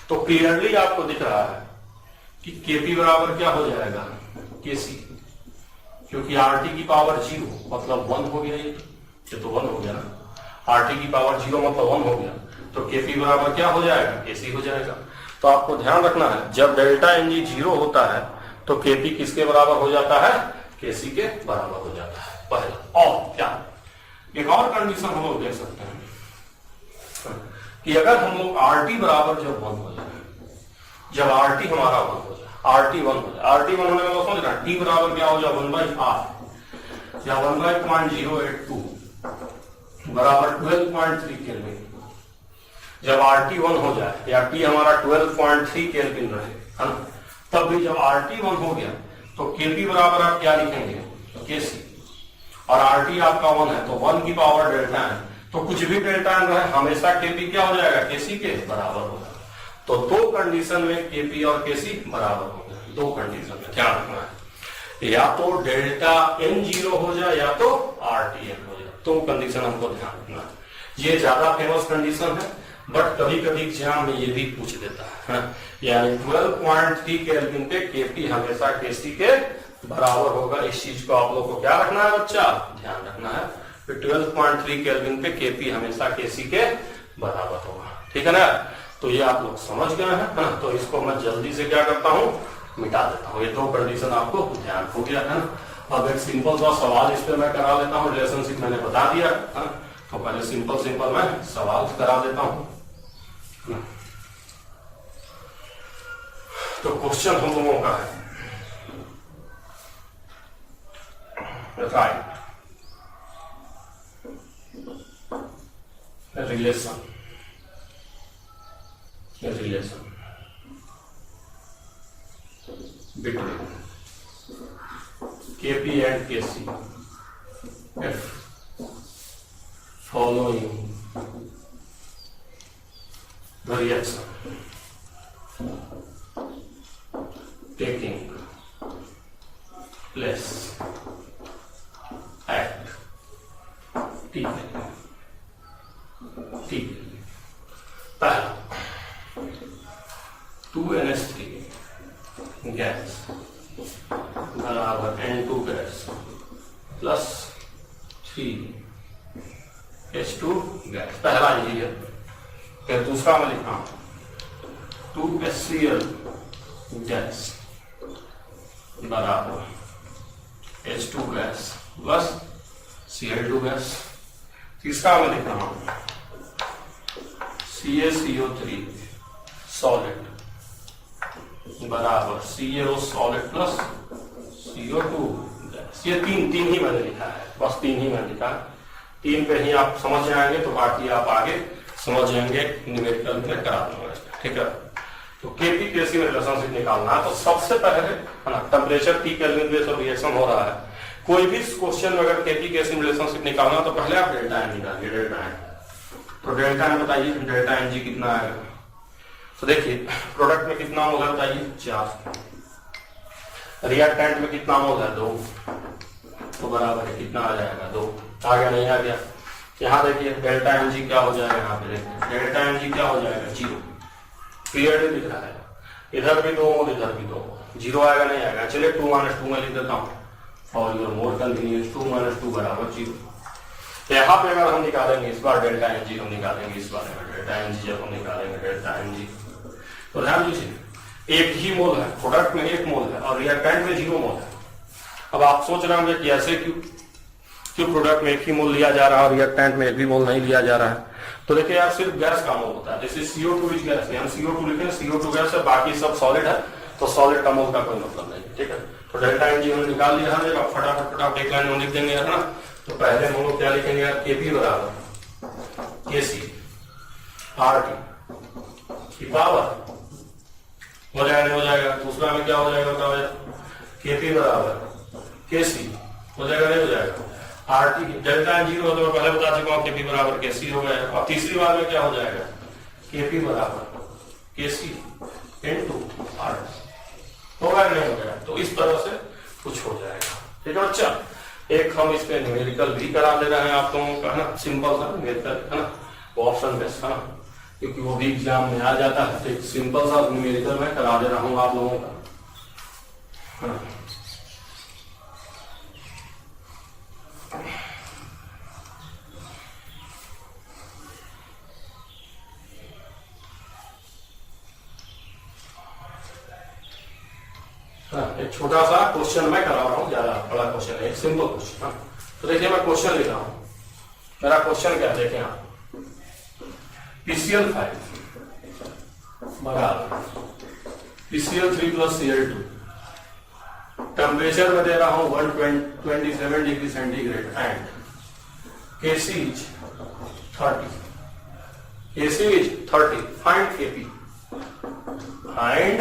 तो क्लियरली आपको दिख रहा है कि केपी बराबर क्या हो जाएगा, केसी, क्योंकि आरटी की पावर 0 मतलब 1 हो गया, ये तो 1 हो गया ना, आरटी की पावर 0 मतलब 1 हो गया, तो केपी बराबर क्या हो जाएगा, केसी हो जाएगा। तो आपको ध्यान रखना है, जब डेल्टा एन जी 0 होता है तो केपी किसके बराबर हो जाता है, केसी के बराबर हो जाता है, पहला। और क्या एक और कंडीशन हम लोग देख सकते हैं कि अगर हम लोग आरटी बराबर जब 1 हो जाए, जब आरटी हमारा 1 हो जाए, आरटी 1 हो जाए, आरटी 1 होने का समझ रहा है, टी बराबर क्या हो जाए 1/r या 1.082 बराबर 12.3 केल्विन। जब आरटी 1 हो जाए या टी हमारा 12.3 केल्विन रहे, है ना, तब भी जब आरटी 1 हो गया तो केपी बराबर आप क्या लिखेंगे, केसी, और आरटी आपका 1 है तो 1 की पावर डेल्टा है, तो कुछ भी डेल्टा रहे हमेशा केपी क्या हो जाएगा, केसी के बराबर होगा। तो दो कंडीशन में केपी और केसी बराबर होगा, दो कंडीशन में ध्यान रखना है, या तो डेल्टा एन 0 हो जाए या तो आरटी एन हो जाए, तो कंडीशन हमको ध्यान रखना है। ये ज्यादा फेमस कंडीशन है, बट कभी कभी एग्जाम में ये भी पूछ देता है, यानी 12.3 केल्विन पे केपी हमेशा केसी के बराबर होगा। इस चीज को आप लोग को क्या रखना है बच्चा, ध्यान रखना है, 12.3 केल्विन पे केपी हमेशा केसी के बराबर होगा, ठीक है ना। तो ये आप लोग समझ गए हैं, है ना। तो इसको मैं जल्दी से क्या करता हूँ, मिटा देता हूँ। ये दो कंडीशन आपको ध्यान हो गया है ना। अब एक सिंपल सा सवाल इस पे मैं करा लेता हूँ, रिलेशनशिप मैंने बता दिया है, तो पहले सिंपल मैं सवाल करा देता हूँ। तो क्वेश्चन हम लोगों का है, right relation between KP and KC if following the reaction taking place at T पहला 2NH3 गैस बराबर N2 gas plus 3H2 gas, पहला यही है। फिर दूसरा मैं लिखा 2HCl गैस बराबर H2 gas plus Cl2 gas. तीसरा मैं लिख रहा हूं CaCO3 सॉलिड बराबर CaO solid plus CO2 gas. ये तीन ही मैंने लिखा है, बस तीन ही मैंने लिखा है। तीन पे ही आप समझ जाएंगे तो बाकी आप आगे समझ जाएंगे, न्यूमेरिकल में करा दूंगा, ठीक है। तो केपी केसी में रिलेशनशिप निकालना है, तो सबसे पहले है ना टेम्परेचर T केल्विन पे सब रिएक्शन हो रहा है। कोई भी क्वेश्चन में अगर केपी केसी में रिलेशनशिप निकालना तो पहले आप डेल्टा एन निकालिए, डेल्टा एन। तो डेल्टा एन बताइए, डेल्टा एन जी कितना आएगा। तो देखिए प्रोडक्ट में कितना मोल है बताइए, 4, रिएक्टेंट में कितना मोल है, 2, तो बराबर है कितना आ जाएगा, 2। आ गया नहीं आ गया। यहाँ देखिए डेल्टा एन जी क्या हो जाएगा, यहाँ पे देखिए डेल्टा एन जी क्या हो जाएगा, 0, क्लियरली दिख रहा है। इधर भी 2 मोल, इधर भी 2 मोल, 0 आएगा नहीं आएगा। चलिए 2 - 2 में लिख देता हूँ फॉर योर मोर कन्वीनियंस, 2 - 2 बराबर 0। यहाँ पे अगर हम निकालेंगे इस बार डेल्टा एन जी, हम निकालेंगे इस बार डेल्टा एन जी, जब हम निकालेंगे डेल्टा एन जी तो ध्यान दीजिए एक ही मोल है, प्रोडक्ट में 1 मोल है और रिएक्टेंट में 0 मोल है। अब आप सोच रहे होंगे कि ऐसे क्यों प्रोडक्ट में 1 ही मोल लिया जा रहा है और रिएक्टेंट में 1 भी मोल नहीं लिया जा रहा है। तो देखिए यार सिर्फ गैस का मोल होता है, जैसे CO2 इज गैस, हम CO2 लिखे, CO2 गैस है, बाकी सब सॉलिड है, तो सॉलिड का मोल का कोई मतलब नहीं, ठीक है। तो डेल्टा एन जी हमने निकाल लिया है, फटाफट एक लाइन में लिख देंगे, है ना। तो पहले हम लोग क्या लिखेंगे यार, केपी बराबर केसी आरटी की पावर हो जाएगा। दूसरा में क्या हो जाएगा बताओ यार, केपी बराबर केसी हो जाएगा नहीं हो जाएगा, RT डेल्टा एन 0 तो मैं पहले बता चुका हूं KP बराबर KC हो गया। और तीसरी बार में क्या हो जाएगा, KP बराबर KC इनटू RT होगा नहीं हो गया। तो इस तरह से कुछ हो जाएगा। ठीक है बच्चा, एक हम इस पे न्यूमेरिकल भी करा ले रहे हैं आप लोगों का, है ना, सिंपल सा न्यूमेरिकल, है ना, वो ऑप्शन बेस्ड, है ना, क्योंकि वो भी एग्जाम में आ जाता है। तो एक सिंपल सा न्यूमेरिकल में करा दे रहा हूं आप लोगों का, है ना। एक छोटा सा क्वेश्चन मैं करा रहा हूं, ज्यादा बड़ा क्वेश्चन है, एक सिंपल क्वेश्चन। तो देखिए मैं क्वेश्चन लिख रहा हूं, मेरा क्वेश्चन क्या है देखें आप, PCl5 बराबर PCl3 प्लस Cl2, टेम्परेचर में दे रहा हूं 127 degree centigrade and Kc is 30, Kc is 30, find Kp, find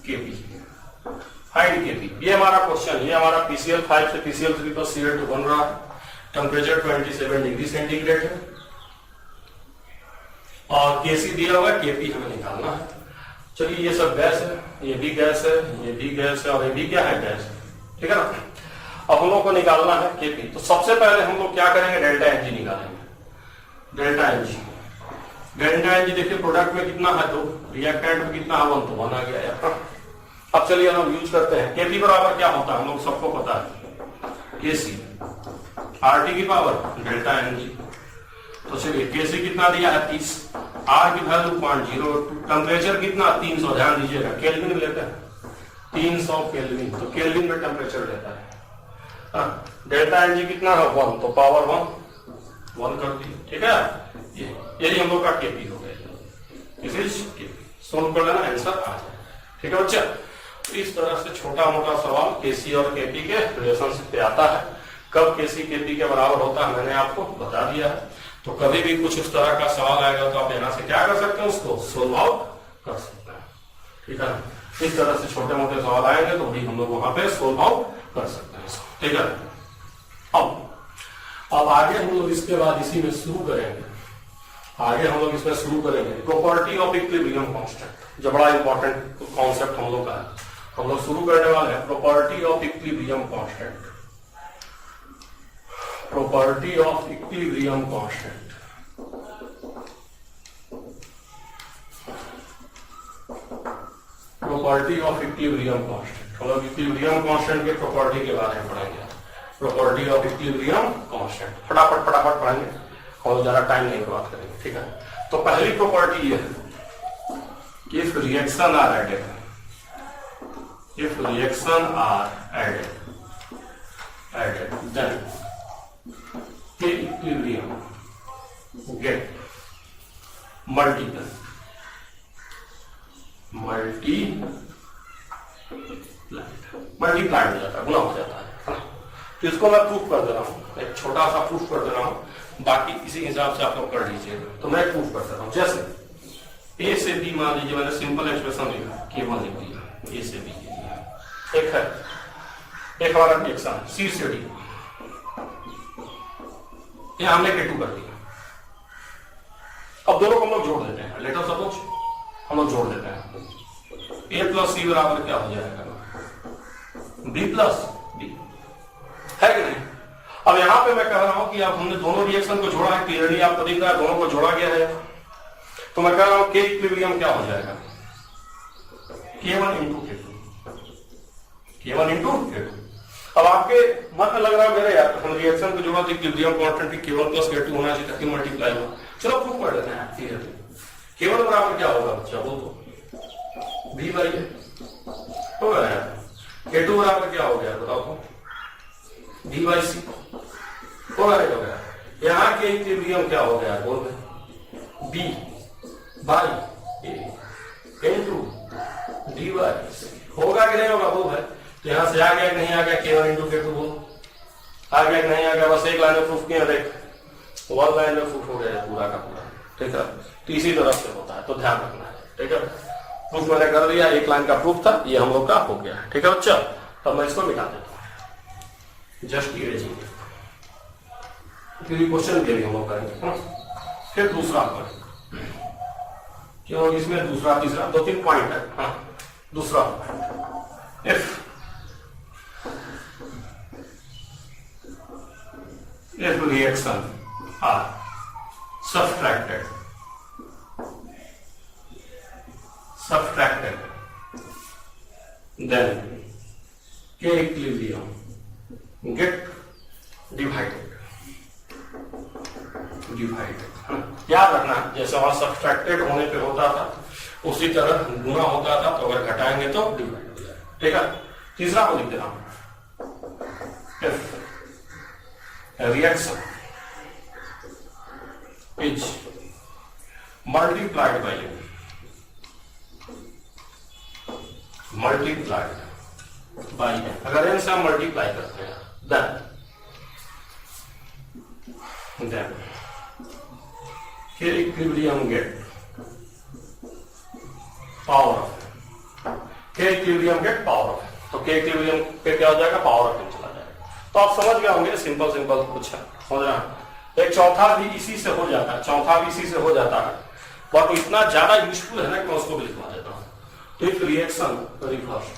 Kp, find Kp। ये हमारा क्वेश्चन, ये हमारा PCl5 से PCl3 प्लस Cl2 बन रहा है, टेम्परेचर 27 डिग्री सेंटीग्रेड है और Kc दिया हुआ है, Kp हमें निकालना है। चलिए ये सब गैस है, ये भी गैस है, ये भी गैस है और ये भी क्या है, गैस है, ठीक है ना। अब हम लोग को निकालना है Kp। तो सबसे पहले हम लोग क्या करेंगे, डेल्टा Ng निकालेंगे। डेल्टा Ng देखिए प्रोडक्ट में कितना है, तो रिएक्टेंट में कितना है, 1, तो 1 आ गया यार। अब चलिए हम यूज करते हैं, Kp बराबर क्या होता है हम लोग सबको पता है, Kc RT की पावर डेल्टा Ng। तो चलिए Kc कितना दिया है 30, R की वैल्यू 0.02, टेम्परेचर कितना 300, ध्यान दीजिएगा केल्विन लेते हैं, 300 केल्विन, तो केल्विन में टेम्परेचर लेता है। डेल्टा Ng कितना है 1, तो पावर 1 कर दी, ठीक है। यही हम लोग का Kp हो गया, इस Kp सोल्व कर लेना, आंसर आ जाए, ठीक है बच्चा। तो इस तरह से छोटा मोटा सवाल Kc और Kp के रिलेशनशिप पे आता है। कब Kc Kp के बराबर होता है मैंने आपको बता दिया है। तो कभी भी कुछ इस तरह का सवाल आएगा तो आप यहाँ से क्या कर सकते हैं, उसको सोल्व आउट कर सकते हैं, ठीक है। इस तरह से छोटे मोटे सवाल आएंगे तो भी हम लोग वहां पे सोल्व आउट कर सकते हैं, ठीक है। अब आगे हम लोग इसके बाद इसी में शुरू करेंगे, आगे हम लोग इसमें शुरू करेंगे प्रॉपर्टी ऑफ इक्विलिब्रियम कांस्टेंट, जो बड़ा इंपॉर्टेंट कॉन्सेप्ट हम लोग का है। हम लोग शुरू करने वाले हैं property of equilibrium constant, property of equilibrium constant. Property of equilibrium constant, हम लोग इक्विलिब्रियम कांस्टेंट के प्रॉपर्टी के बारे में पढ़ेंगे। प्रॉपर्टी ऑफ इक्विलिब्रियम कांस्टेंट फटाफट पढ़ेंगे और ज्यादा टाइम नहीं बर्बाद करेंगे, ठीक है। तो पहली प्रॉपर्टी ये है कि if reaction are added, if reaction are added then the equilibrium get multiplied हो जाता है, गुना हो जाता है। तो इसको मैं प्रूफ कर दे रहा हूं, एक छोटा सा प्रूफ कर दे रहा हूं, बाकी इसी हिसाब से आप लोग कर लीजिएगा। तो मैं प्रूफ कर दे रहा हूं, जैसे ए से बी मान लीजिए, मैंने सिंपल एक्सप्रेशन लिखा, केवल लिख दिया ए से बी, एक है, एक हमारा रिएक्शन सी से डी, यह हमने K2 कर दिया। अब दोनों को हम लोग जोड़ देते हैं, लेट अस सपोज हम लोग जोड़ देते हैं, A प्लस सी बराबर क्या हो जाएगा, B प्लस डी, है कि नहीं। अब यहां पे मैं कह रहा हूं कि अब हमने दोनों रिएक्शन को जोड़ा है, क्लियरली आपको दिख रहा है दोनों को जोड़ा गया है। तो मैं कह रहा हूं K इक्विलिब्रियम क्या हो जाएगा, K1 into K2, K1 into K2। अब आपके मन में लग रहा है मेरे यार हम रिएक्शन को जोड़ा तो equilibrium constant K1 plus K2 होना चाहिए ताकि मल्टीप्लाई हो। चलो प्रूफ कर लेते हैं क्लियरली। K1 बराबर क्या होगा बच्चा, वो तो B बाई है, हो गया यार। K2 बराबर क्या हो गया बताओ तो, B बाई C, हो गया। यहाँ के इक्विलिब्रियम क्या हो गया बोल रहे, B by A into D by C, होगा कि नहीं होगा वो है। तो यहां से आ गया कि नहीं आ गया, K1 इंटू K2 बोल आ गया कि नहीं आ गया, बस एक लाइन में प्रूफ किया, देख 1 लाइन में प्रूफ हो गया पूरा का पूरा, ठीक है। तो इसी तरह से होता है, तो ध्यान रखना है, ठीक है। प्रूफ मैंने कर दिया, एक लाइन का प्रूफ था, ये हम लोग का हो गया, ठीक है बच्चा। तब मैं इसको मिटा देता हूं, जस्ट इरेजिंग, फिर क्वेश्चन के लिए हम लोग करेंगे। फिर दूसरा करेंगे, क्यों इसमें दूसरा तीसरा 2-3 पॉइंट है। हाँ, दूसरा if reaction are subtracted then K equilibrium get divided। याद रखना जैसे वहां सब्सट्रैक्टेड होने पे होता था उसी तरह गुना होता था, तो अगर घटाएंगे तो डिवाइड हो जाएगा। ठीक है, तीसरा को लिख दे रहा हूं, reaction is multiplied by अगर n से हम मल्टीप्लाई करते हैं then K equilibrium get power of K equilibrium get power of, तो K equilibrium पे क्या हो जाएगा, पावर ऑफ n चला जाएगा। तो आप समझ गए होंगे, सिंपल कुछ है, समझ रहे हैं। एक चौथा भी इसी से हो जाता है, बट इतना ज्यादा यूजफुल है ना कि मैं उसको भी लिखवा देता हूँ। इफ रिएक्शन रिवर्स,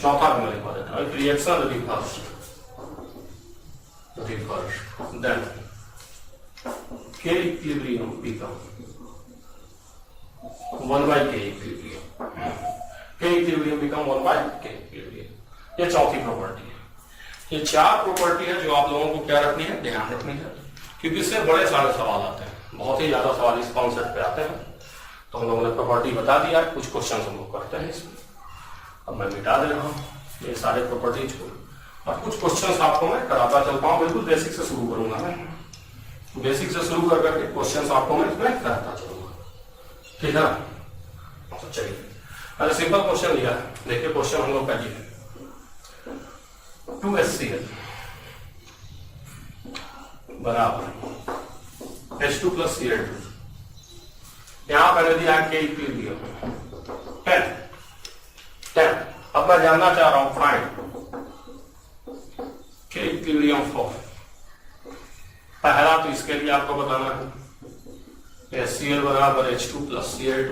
चौथा भी मैं लिखवा देता हूँ। If reaction reverse then K equilibrium become 1 by K equilibrium। K equilibrium become 1 by K equilibrium। ये चौथी प्रॉपर्टी है। ये 4 प्रॉपर्टी है जो आप लोगों को क्या रखनी है, ध्यान रखनी है, क्योंकि इससे बड़े सारे सवाल आते हैं, बहुत ही ज्यादा सवाल इस कॉन्सेप्ट पे आते हैं। तो हम लोगों ने प्रॉपर्टी बता दिया है, कुछ क्वेश्चन हम लोग करते हैं इसमें। अब मैं मिटा दे रहा हूँ ये सारे प्रॉपर्टीज को, और कुछ क्वेश्चंस आपको मैं कराता चलता हूँ। बिल्कुल बेसिक से शुरू करूंगा मैं, बेसिक से शुरू करके क्वेश्चंस आपको मैं इसमें कराता चलूंगा। ठीक है, तो चलिए मैंने सिंपल क्वेश्चन लिया है, देखिए क्वेश्चन हम लोग का ये है 2HCl बराबर H2 + Cl2। यहां मैंने दिया K इक्विलिब्रियम 10। अब मैं जानना चाह रहा हूं फाइंड K इक्विलिब्रियम फॉर, पहला तो इसके लिए आपको बताना है HCl बराबर H2 + Cl2,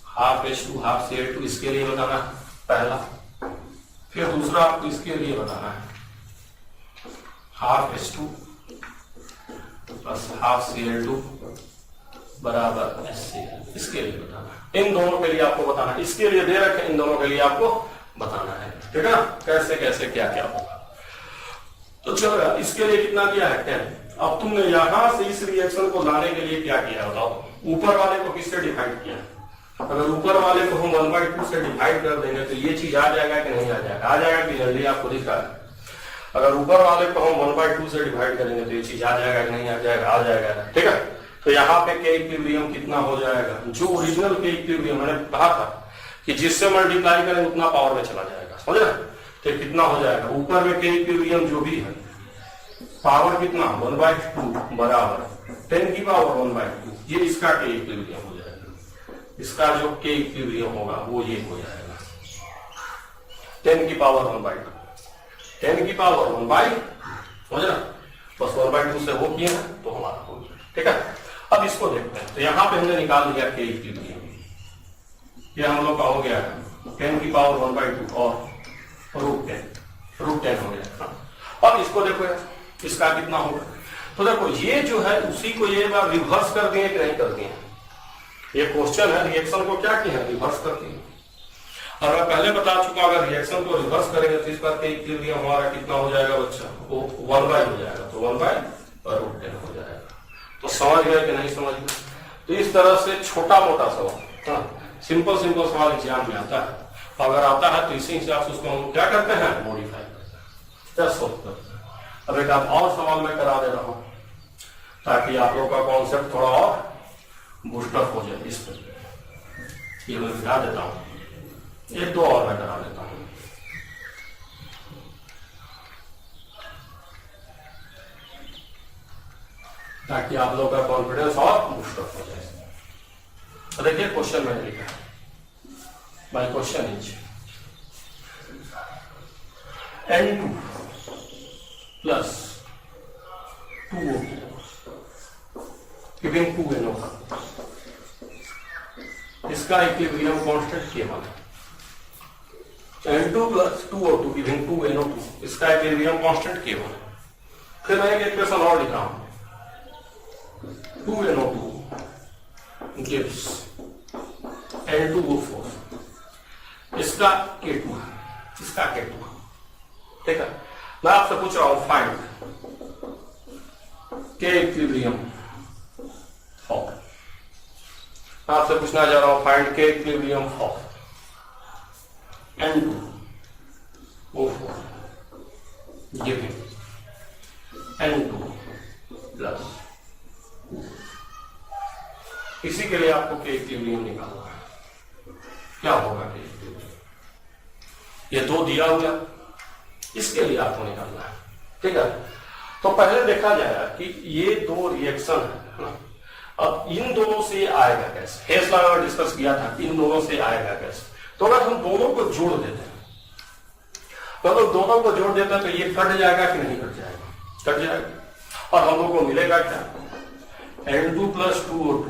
half H2 half Cl2, इसके लिए बताना है पहला। फिर दूसरा आपको इसके लिए बताना है हाफ H2 + हाफ Cl2 बराबर HCl, इसके लिए बताना है। इन दोनों के लिए आपको बताना है, इसके लिए दे रखे, इन दोनों के लिए आपको बताना है। ठीक है ना, कैसे कैसे क्या क्या होगा। तो चलो इसके लिए कितना दिया है 10। अब तुमने यहां से इस रिएक्शन को लाने के लिए क्या किया बताओ, ऊपर वाले को किससे डिवाइड किया। अगर ऊपर वाले को हम 1/2 से डिवाइड कर देंगे तो ये चीज आ जाएगा कि नहीं आ जाएगा, आ जाएगा कि जल्दी आपको दिख रहा है। अगर ऊपर वाले को हम 1/2 से डिवाइड करेंगे तो ये चीज आ जाएगा कि नहीं आ जाएगा, आ जाएगा। ठीक है, तो यहाँ पे K इक्विलिब्रियम कितना हो जाएगा, जो ओरिजिनल K इक्विलिब्रियम मैंने कहा था कि जिससे मल्टीप्लाई करें उतना पावर में चला जाएगा, समझ रहे। तो कितना हो जाएगा, ऊपर में K इक्विलिब्रियम जो भी है पावर कितना 1/2 बराबर 10 की पावर 1/2, ये इसका K इक्विलिब्रियम हो जाएगा। इसका जो K इक्विलिब्रियम होगा वो ये हो जाएगा 10 की पावर 1/2, 10 की पावर 1/2, समझ रहा। बस 1/2 से वो किया तो हमारा हो गया। ठीक है, अब इसको देखते हैं। तो यहाँ पे हमने निकाल दिया K इक्विलिब्रियम, ये हम लोग का हो गया 10 की पावर 1/2 और √10 हो गया। अब इसको देखो इसका कितना होगा, तो देखो ये जो है उसी को ये बार रिवर्स कर दिए कि नहीं कर दिए। ये क्वेश्चन है रिएक्शन को क्या किया है, रिवर्स कर दिए। और मैं पहले बता चुका अगर रिएक्शन को रिवर्स करेंगे तो इस बार K इक्विलिब्रियम हमारा कितना हो जाएगा बच्चा, वो 1/, हो जाएगा, तो 1/√10 हो जाएगा। तो समझ गए कि नहीं समझ गए। तो इस तरह से छोटा मोटा सवाल, सिंपल सवाल एग्जाम में आता है। अगर आता है तो इसी हिसाब से उसको हम क्या करते हैं, मॉडिफाई करते हैं, क्या सोल्व करते हैं। अब एक और सवाल मैं करा दे रहा हूं ताकि आप लोग का कॉन्सेप्ट थोड़ा और बूस्टअप हो जाए। इस पर ये मैं मिटा देता हूं, 1-2 और मैं करा देता हूं। ताकि आप लोग का कॉन्फिडेंस और बूस्टअप हो जाए। तो देखिए क्वेश्चन मैंने लिखा है, my question is N2 plus 2O2 giving 2NO4। इसका इक्विलिब्रियम कांस्टेंट K1 है। N2 plus 2O2 giving 2NO2, इसका इक्विलिब्रियम कांस्टेंट K1 है। फिर मैं एक इक्वेशन और लिखा हूं, 2NO2 gives N2O4, इसका K2 है, इसका K2 है। ठीक है, मैं आपसे पूछ रहा हूं फाइंड K इक्विलिब्रियम फॉर, मैं आपसे पूछना जा रहा हूं find K equilibrium for N2O4 giving N2 plus, इसी के लिए आपको K इक्विलिब्रियम निकालना है। क्या होगा K इक्विलिब्रियम? ये दो दिया हुआ, इसके लिए आपको निकालना है। ठीक है, तो पहले देखा जाएगा कि ये दो रिएक्शन है ना, अब इन दोनों से आएगा कैसे। हेस लॉ में डिस्कस किया था कि इन दोनों से आएगा कैसे। तो अगर हम दोनों को जोड़ देते हैं, तो अगर दोनों को जोड़ देते हैं तो ये कट जाएगा कि नहीं कट जाएगा? कट जाएगा। और हम लोग को मिलेगा क्या? N2 प्लस 2O2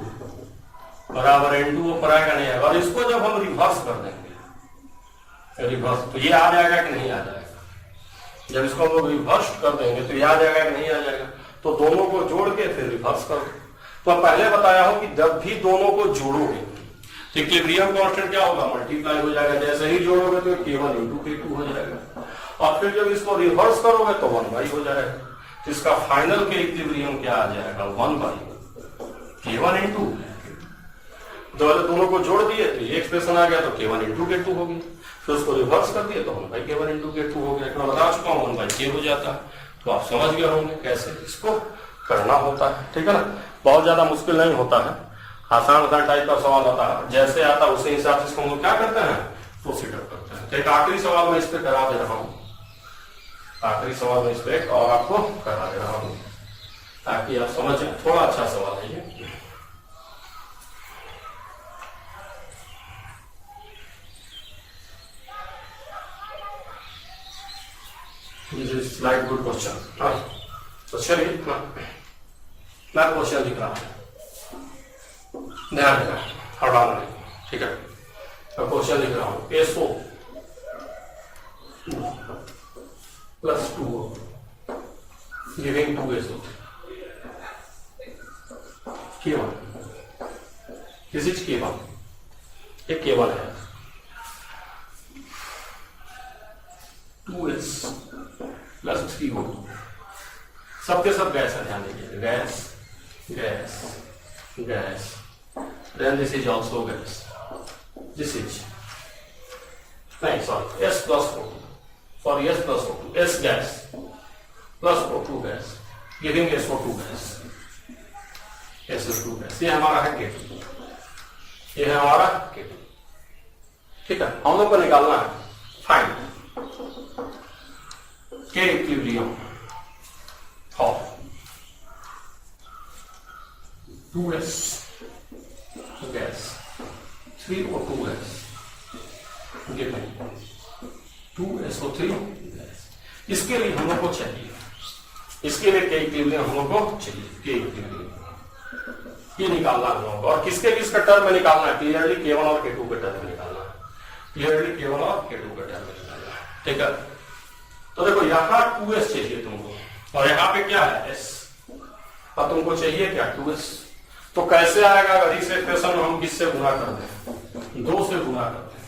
बराबर N2 ऊपर आएगा नहीं आएगा। और इसको जब हम रिवर्स कर देंगे, रिवर्स, तो ये आ जाएगा कि नहीं आ जाएगा? जब इसको हम लोग रिवर्स कर देंगे तो ये आ जाएगा कि नहीं आ जाएगा? तो दोनों को जोड़ के फिर रिवर्स कर दो। तो पहले बताया हो कि जब भी दोनों को जोड़ोगे तो इक्विलिब्रियम कांस्टेंट क्या होगा? मल्टीप्लाई हो जाएगा। जैसे ही जोड़ोगे तो K1 × K2 हो जाएगा। और फिर जब इसको रिवर्स करोगे तो 1/, हो जाएगा। तो इसका फाइनल के इक्विलिब्रियम क्या आ जाएगा? 1/, K1 × दोनों को जोड़ दिए तो ये एक्सप्रेशन आ गया, तो K1 × K2 हो गया। फिर उसको रिवर्स कर दिए तो 1/K1 × K2 हो गया। मैं बता चुका हूँ 1/K हो जाता है। तो आप समझ गए होंगे कैसे इसको करना होता है। ठीक है ना, बहुत ज्यादा मुश्किल नहीं होता है, आसान टाइप का सवाल होता है। जैसे आता है उसी हिसाब से इसको हम लोग क्या करते हैं, प्रोसीडर करते हैं। तो एक आखिरी सवाल मैं इस पे करा दे रहा हूँ, आखिरी सवाल मैं इस पे और आपको करा दे रहा हूँ ताकि आप समझें। थोड़ा अच्छा सवाल है ये। Like good question. तो चलिए मैं क्वेश्चन लिख रहा हूं, ध्यान देना, हटाना नहीं। ठीक है, मैं क्वेश्चन लिख रहा हूं, SO plus 2O giving 2SO K1, this is K1, ये K1 है। 2S प्लस 3O2, सबके सब गैस है, ध्यान दीजिए, gas gas gas, then this is also gas, this is नहीं sorry S plus O2, sorry S plus O2, S gas plus O2 gas giving SO2 gas, SO2 gas। ये हमारा है K2, ये है हमारा K2। ठीक है, हम लोग को निकालना है find K equilibrium of 2S gas 3O2 gas given 2SO3 gas। इसके लिए हम लोग को चाहिए, इसके लिए K इक्विलिब्रियम हम लोग को चाहिए, K इक्विलिब्रियम ये निकालना हम लोग को। और किसके किसका टर्म में निकालना है? क्लियरली K1 और K2 के टर्म में निकालना है, क्लियरली K1 और K2 के टर्म में निकालना है। ठीक है, तो देखो यहाँ 2S चाहिए तुमको और यहाँ पे क्या है S, और तुमको चाहिए क्या 2S। तो कैसे आएगा? अगर इस एक्सप्रेशन हम किससे गुना कर दें? 2 से गुना करते हैं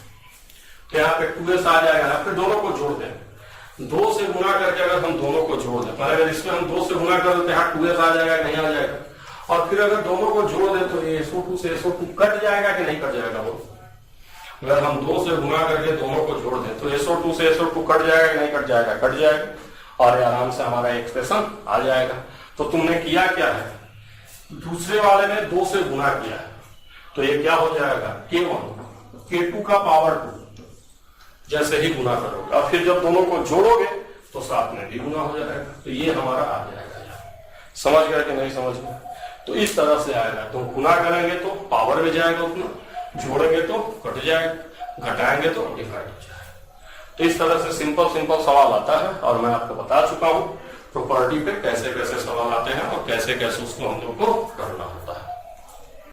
तो यहाँ पे 2S आ जाएगा। फिर दोनों को जोड़ दें, 2 से गुना करके अगर हम दोनों को जोड़ दें, अगर इसमें हम 2 से गुना कर देते हैं, यहाँ 2S आ जाएगा, नहीं आ जाएगा। और फिर अगर दोनों को जोड़ दें तो ये SO2 से SO2 कट जाएगा कि नहीं कट जाएगा? वो अगर हम 2 से गुना करके दोनों को जोड़ दें तो SO2 से SO2 कट जाएगा कि नहीं कट जाएगा? कट जाएगा, और आराम से हमारा एक्सप्रेशन आ जाएगा। तो तुमने किया क्या है, दूसरे वाले में 2 से गुना किया है, तो ये क्या हो जाएगा? K1 K2 का पावर 2 जैसे ही गुना करोगे, और फिर जब दोनों को जोड़ोगे तो साथ में भी गुना हो जाएगा। तो ये हमारा आ जाएगा। समझ गया कि नहीं समझ गया? तो इस तरह से आएगा। तो गुना करेंगे तो पावर में जाएगा उतना, जोड़ेंगे तो कट जाएगा, घटाएंगे तो डिवाइड हो जाएगा। तो इस तरह से सिंपल सवाल आता है और मैं आपको बता चुका हूं। प्रॉपर्टी पे कैसे कैसे सवाल आते हैं और कैसे कैसे उसको हम लोग को करना होता है।